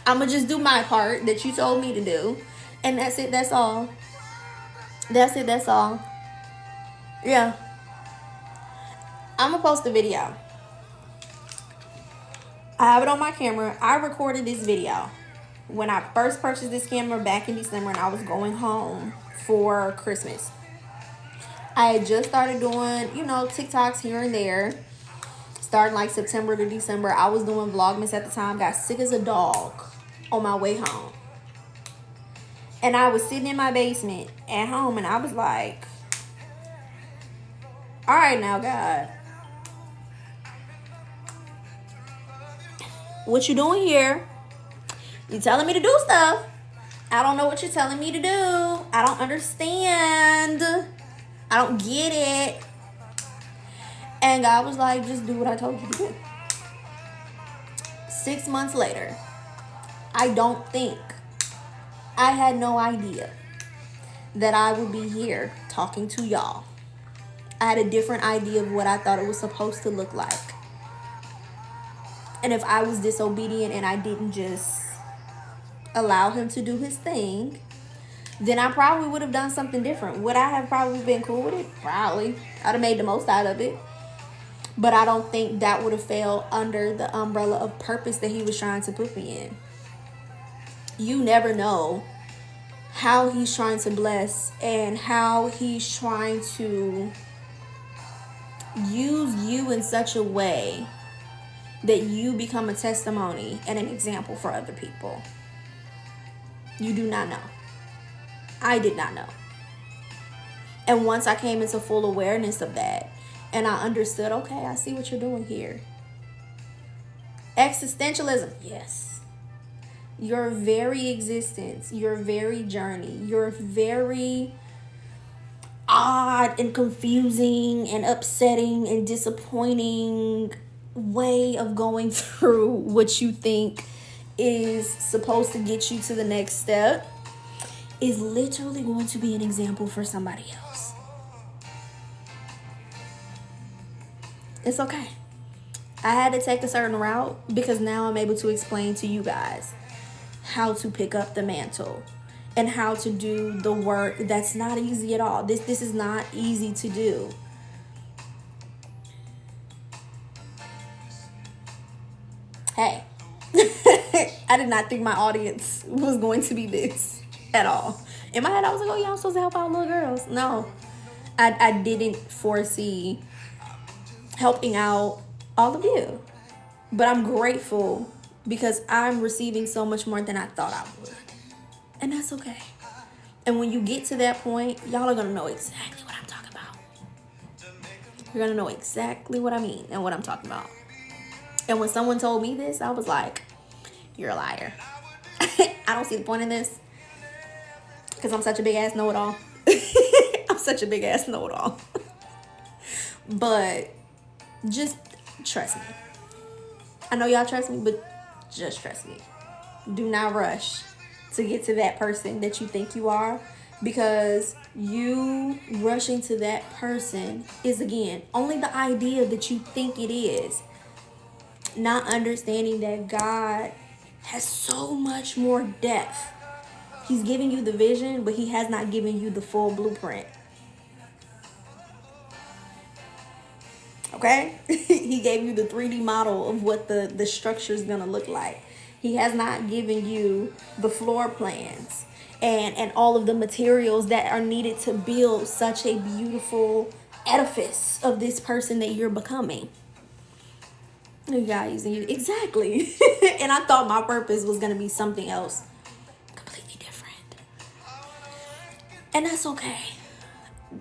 I'm going to just do my part that you told me to do. And that's it. That's all. That's it. That's all. Yeah. I'm going to post the video. I have it on my camera. I recorded this video when I first purchased this camera back in December, and I was going home for Christmas. I had just started doing, TikToks here and there. Starting like September to December. I was doing Vlogmas at the time. Got sick as a dog on my way home. And I was sitting in my basement at home, and I was like, all right now, God. What you doing here? You telling me to do stuff. I don't know what you're telling me to do. I don't understand. I don't get it. And God was like, just do what I told you to do. 6 months later, I had no idea that I would be here talking to y'all. I had a different idea of what I thought it was supposed to look like. And if I was disobedient and I didn't just allow him to do his thing, then I probably would have done something different. Would I have probably been cool with it? Probably. I'd have made the most out of it. But I don't think that would have fell under the umbrella of purpose that he was trying to put me in. You never know how he's trying to bless and how he's trying to use you in such a way that you become a testimony and an example for other people. You do not know. I did not know. And once I came into full awareness of that, and I understood, okay, I see what you're doing here. Existentialism, yes. Your very existence, your very journey, your very odd and confusing and upsetting and disappointing way of going through what you think is supposed to get you to the next step is literally going to be an example for somebody else. It's okay. I had to take a certain route because now I'm able to explain to you guys how to pick up the mantle and how to do the work that's not easy at all. This is not easy to do. Hey, I did not think my audience was going to be this at all. In my head, I was like, oh yeah, I'm supposed to help out little girls. No, I didn't foresee helping out all of you. But I'm grateful because I'm receiving so much more than I thought I would. And that's okay. And when you get to that point, y'all are going to know exactly what I'm talking about. You're going to know exactly what I mean and what I'm talking about. And when someone told me this, I was like, you're a liar. I don't see the point in this. Because I'm such a big ass know-it-all. I'm such a big ass know-it-all. But just trust me. I know y'all trust me, but just trust me. Do not rush to get to that person that you think you are, because you rushing to that person is, again, only the idea that you think it is. Not understanding that God has so much more depth. He's giving you the vision, but he has not given you the full blueprint. Okay? He gave you the 3D model of what the structure is going to look like. He has not given you the floor plans and all of the materials that are needed to build such a beautiful edifice of this person that you're becoming. You guys, exactly. And I thought my purpose was going to be something else completely different. And that's okay.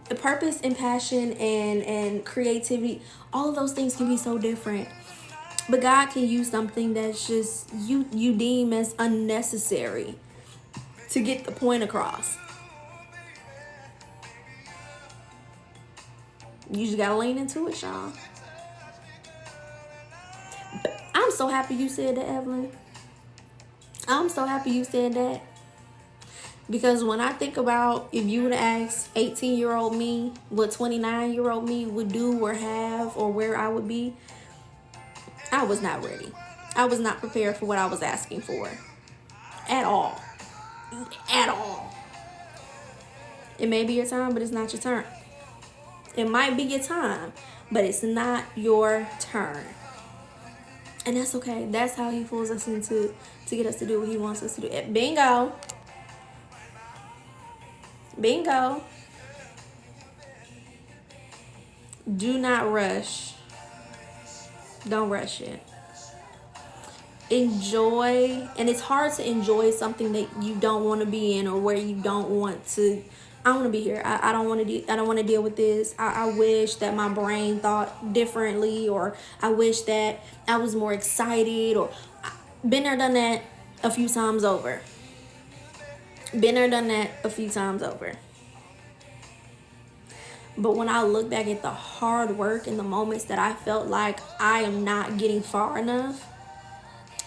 The purpose and passion and creativity, all of those things can be so different. But God can use something that's just you deem as unnecessary to get the point across. You just gotta lean into it, Sean. I'm so happy you said that, Evelyn. I'm so happy you said that. Because when I think about if you would ask 18-year-old me what 29-year-old me would do or have or where I would be, I was not ready. I was not prepared for what I was asking for. At all. At all. It may be your time, but it's not your turn. It might be your time, but it's not your turn. And that's okay. That's how he fools us into to get us to do what he wants us to do. Bingo. Bingo. Do not rush. Don't rush it. Enjoy, and it's hard to enjoy something that you don't want to be in or where you don't want to. I want to be here. I don't want to. I don't want to deal with this. I wish that my brain thought differently, or I wish that I was more excited. Or been there, done that a few times over. Been there, done that a few times over. But when I look back at the hard work and the moments that I felt like I am not getting far enough,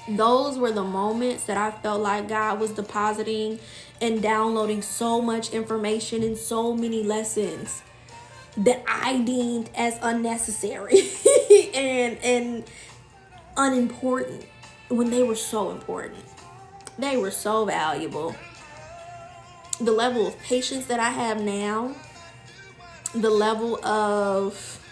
those were the moments that I felt like God was depositing and downloading so much information and so many lessons that I deemed as unnecessary and unimportant when they were so important. They were so valuable. The level of patience that I have now, the level of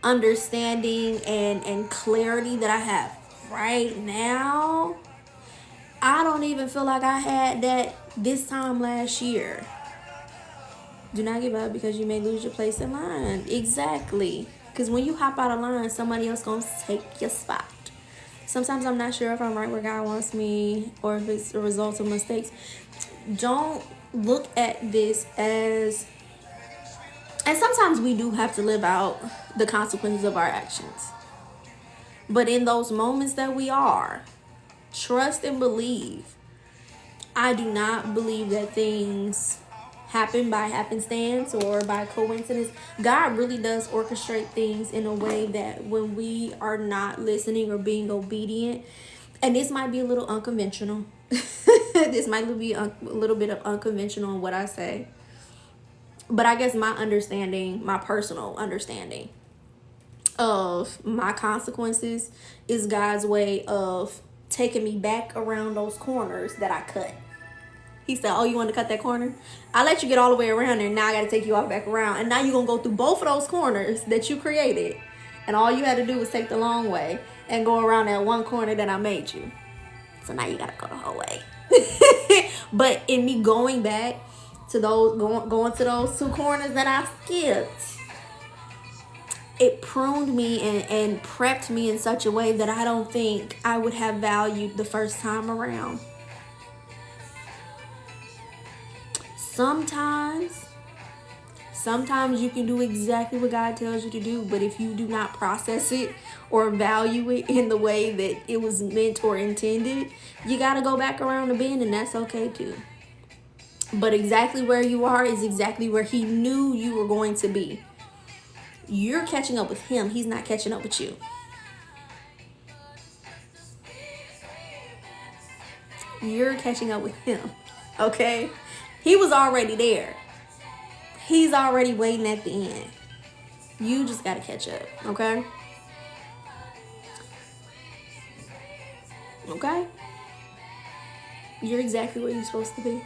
understanding and clarity that I have right now, I don't even feel like I had that this time last year. Do not give up because you may lose your place in line. Exactly. Because when you hop out of line, somebody else gonna take your spot. Sometimes I'm not sure if I'm right where God wants me or if it's a result of mistakes. Don't look at this as... And sometimes we do have to live out the consequences of our actions. But in those moments that we are, trust and believe. I do not believe that things happen by happenstance or by coincidence. God really does orchestrate things in a way that when we are not listening or being obedient, and this might be a little unconventional. This might be a little bit of unconventional in what I say. But I guess my personal understanding of my consequences is God's way of taking me back around those corners that I cut. He said, oh, you want to cut that corner? I let you get all the way around there. Now I got to take you all back around. And now you're going to go through both of those corners that you created. And all you had to do was take the long way and go around that one corner that I made you. So now you got to go the whole way. But in me going back to those, going to those two corners that I skipped, it pruned me and prepped me in such a way that I don't think I would have valued the first time around. Sometimes you can do exactly what God tells you to do, but if you do not process it or value it in the way that it was meant or intended, you got to go back around the bend, and that's okay too. But exactly where you are is exactly where He knew you were going to be. You're catching up with Him. He's not catching up with you. You're catching up with Him. Okay? He was already there. He's already waiting at the end. You just got to catch up. Okay? Okay? You're exactly where you're supposed to be.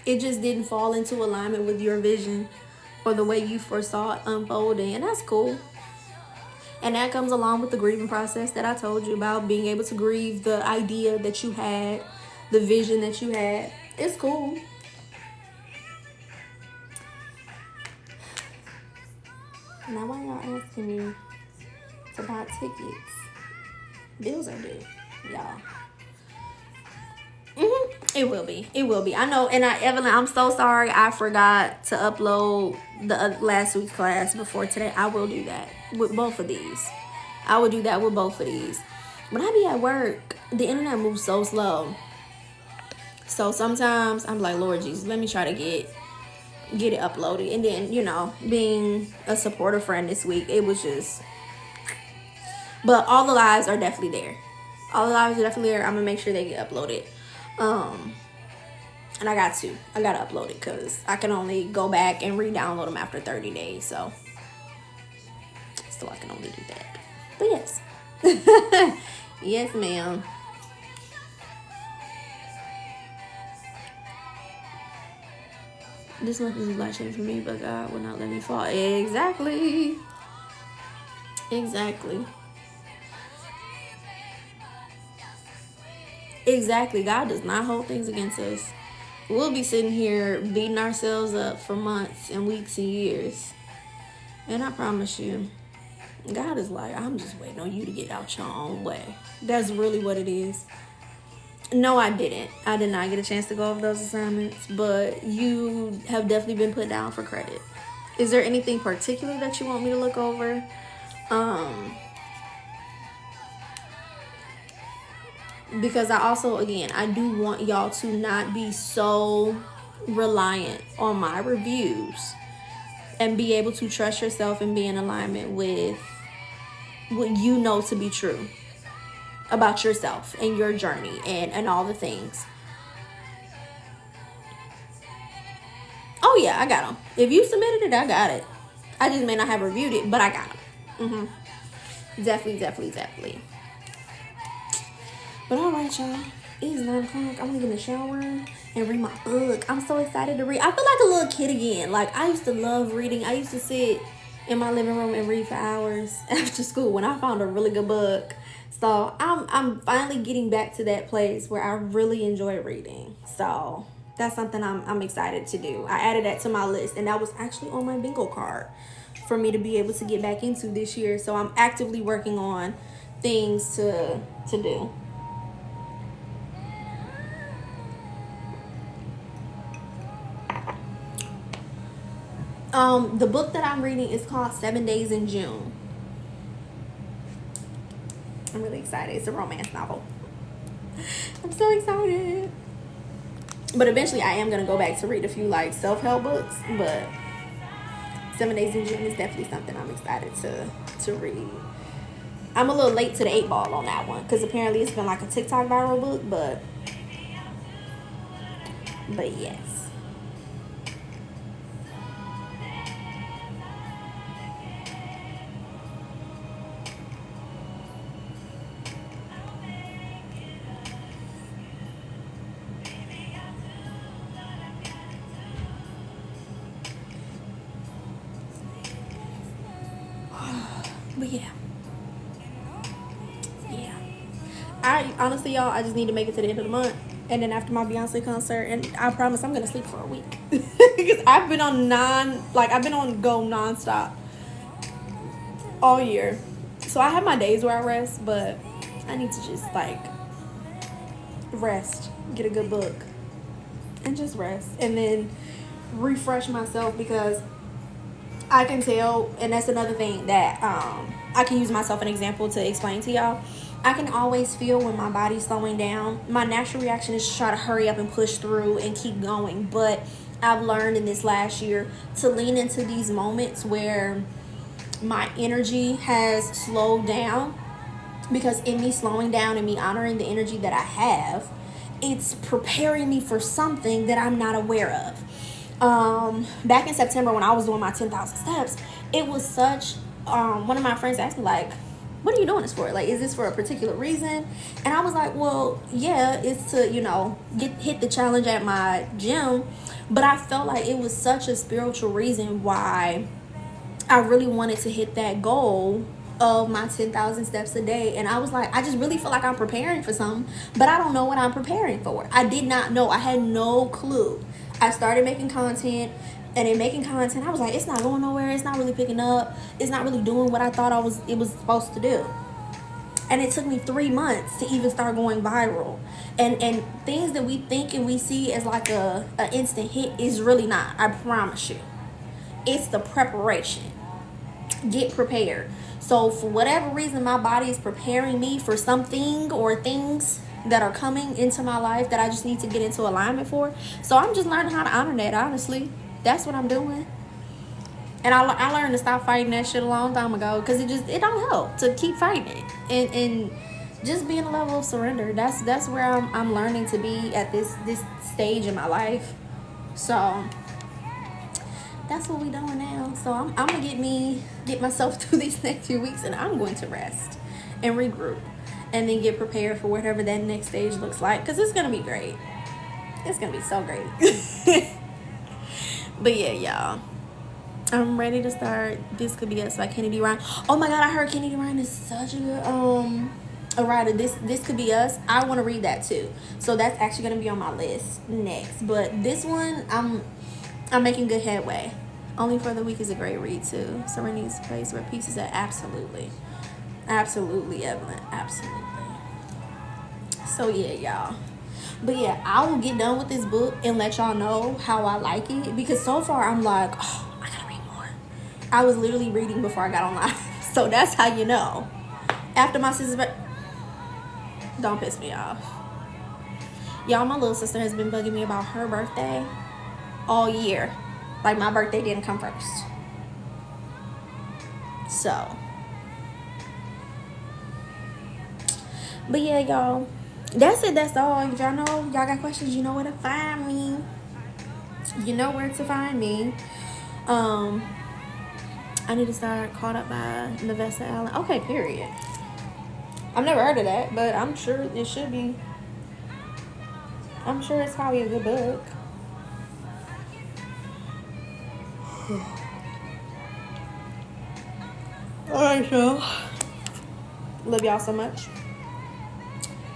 It just didn't fall into alignment with your vision or the way you foresaw it unfolding, and that's cool. And that comes along with the grieving process that I told you about, being able to grieve the idea that you had, the vision that you had. It's cool. Now why y'all asking me to buy tickets? Bills are due, y'all. It will be. I know. And Evelyn, I'm so sorry. I forgot to upload the last week's class before today. I will do that with both of these. When I be at work, the internet moves so slow. So sometimes I'm like, Lord Jesus, let me try to get get it uploaded. And then, you know, being a supportive friend this week, it was just, but all the lives are definitely there. All the lives are definitely there. I'm gonna make sure they get uploaded. And I got to upload it because I can only go back and re-download them after 30 days. So I can only do that. But yes. Yes, ma'am. This month is life changing for me, but God will not let me fall. Exactly. God does not hold things against us. We'll be sitting here beating ourselves up for months and weeks and years. And I promise you, God is like, I'm just waiting on you to get out your own way. That's really what it is. No, I didn't. I did not get a chance to go over those assignments, but you have definitely been put down for credit. Is there anything particular that you want me to look over? Because I also, again, I do want y'all to not be so reliant on my reviews and be able to trust yourself and be in alignment with what you know to be true about yourself and your journey and all the things. Oh yeah, I got them. If you submitted it, I got it. I just may not have reviewed it, but I got them. Definitely. But alright, y'all. It is 9 o'clock. I'm gonna get in the shower and read my book. I'm so excited to read. I feel like a little kid again. Like, I used to love reading. I used to sit in my living room and read for hours after school when I found a really good book. So I'm finally getting back to that place where I really enjoy reading. So that's something I'm excited to do. I added that to my list, and that was actually on my bingo card for me to be able to get back into this year. So I'm actively working on things to do. The book that I'm reading is called 7 Days in June. I'm really excited. It's a romance novel. I'm so excited. But eventually I am going to go back to read a few like self-help books. But 7 Days in June is definitely something I'm excited to read. I'm a little late to the 8 ball on that one, because apparently it's been like a TikTok viral book. But yes. But yeah. I honestly, y'all, I just need to make it to the end of the month, and then after my Beyonce concert, and I promise I'm gonna sleep for a week because I've been on go nonstop all year. So I have my days where I rest, but I need to just like rest, get a good book, and just rest, and then refresh myself, because I can tell, and that's another thing that I can use myself an example to explain to y'all. I can always feel when my body's slowing down. My natural reaction is to try to hurry up and push through and keep going. But I've learned in this last year to lean into these moments where my energy has slowed down, because in me slowing down and me honoring the energy that I have, it's preparing me for something that I'm not aware of. Back in September when I was doing my 10,000 steps, it was such, one of my friends asked me like, what are you doing this for? Like, is this for a particular reason? And I was like, well, yeah, it's to, hit the challenge at my gym. But I felt like it was such a spiritual reason why I really wanted to hit that goal of my 10,000 steps a day. And I was like, I just really feel like I'm preparing for something, but I don't know what I'm preparing for. I did not know. I had no clue. I started making content, and in making content, I was like, it's not going nowhere. It's not really picking up. It's not really doing what I thought it was supposed to do. And it took me 3 months to even start going viral. And things that we think and we see as like a instant hit is really not. I promise you. It's the preparation. Get prepared. So for whatever reason, my body is preparing me for something or things that are coming into my life that I just need to get into alignment for. So I'm just learning how to honor that, honestly. That's what I'm doing. And I learned to stop fighting that shit a long time ago, because it don't help to keep fighting it, and just being a level of surrender. That's where I'm learning to be at this stage in my life. So that's what we doing now. So I'm gonna get myself through these next few weeks, and I'm going to rest and regroup, and then get prepared for whatever that next stage looks like, because it's gonna be great. It's gonna be so great. But yeah, y'all, I'm ready to start This Could Be Us by Kenny D. Ryan. Oh my god, I heard Kenny D. Ryan is such a good a writer. This Could Be Us. I want to read that too. So that's actually gonna be on my list next. But this one, I'm making good headway. Only for the Weak is a great read too. Serenity is a place where peace is at. Absolutely. Absolutely, Evelyn. Absolutely. So yeah, y'all. But yeah, I will get done with this book and let y'all know how I like it, because so far I'm like, oh, I gotta read more. I was literally reading before I got on live. So that's how you know. After my sister's don't piss me off. Y'all, my little sister has been bugging me about her birthday all year. Like, my birthday didn't come first. So. But yeah, y'all. That's it. That's all. If y'all know, y'all got questions, you know where to find me. You know where to find me. I need to start Caught Up by Nevessa Allen. Okay, period. I've never heard of that, but I'm sure it should be. I'm sure it's probably a good book. Alright, y'all. Love y'all so much.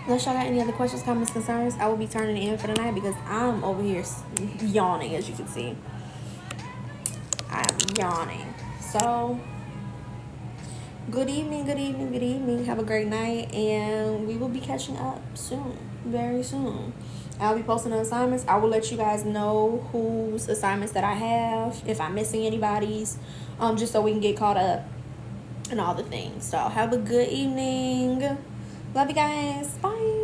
Unless y'all got any other questions, comments, concerns, I will be turning in for the night, because I'm over here yawning, as you can see. I'm yawning. So, good evening, good evening, good evening. Have a great night, and we will be catching up soon, very soon. I'll be posting the assignments. I will let you guys know whose assignments that I have, if I'm missing anybody's, just so we can get caught up and all the things. So, have a good evening. Love you guys. Bye.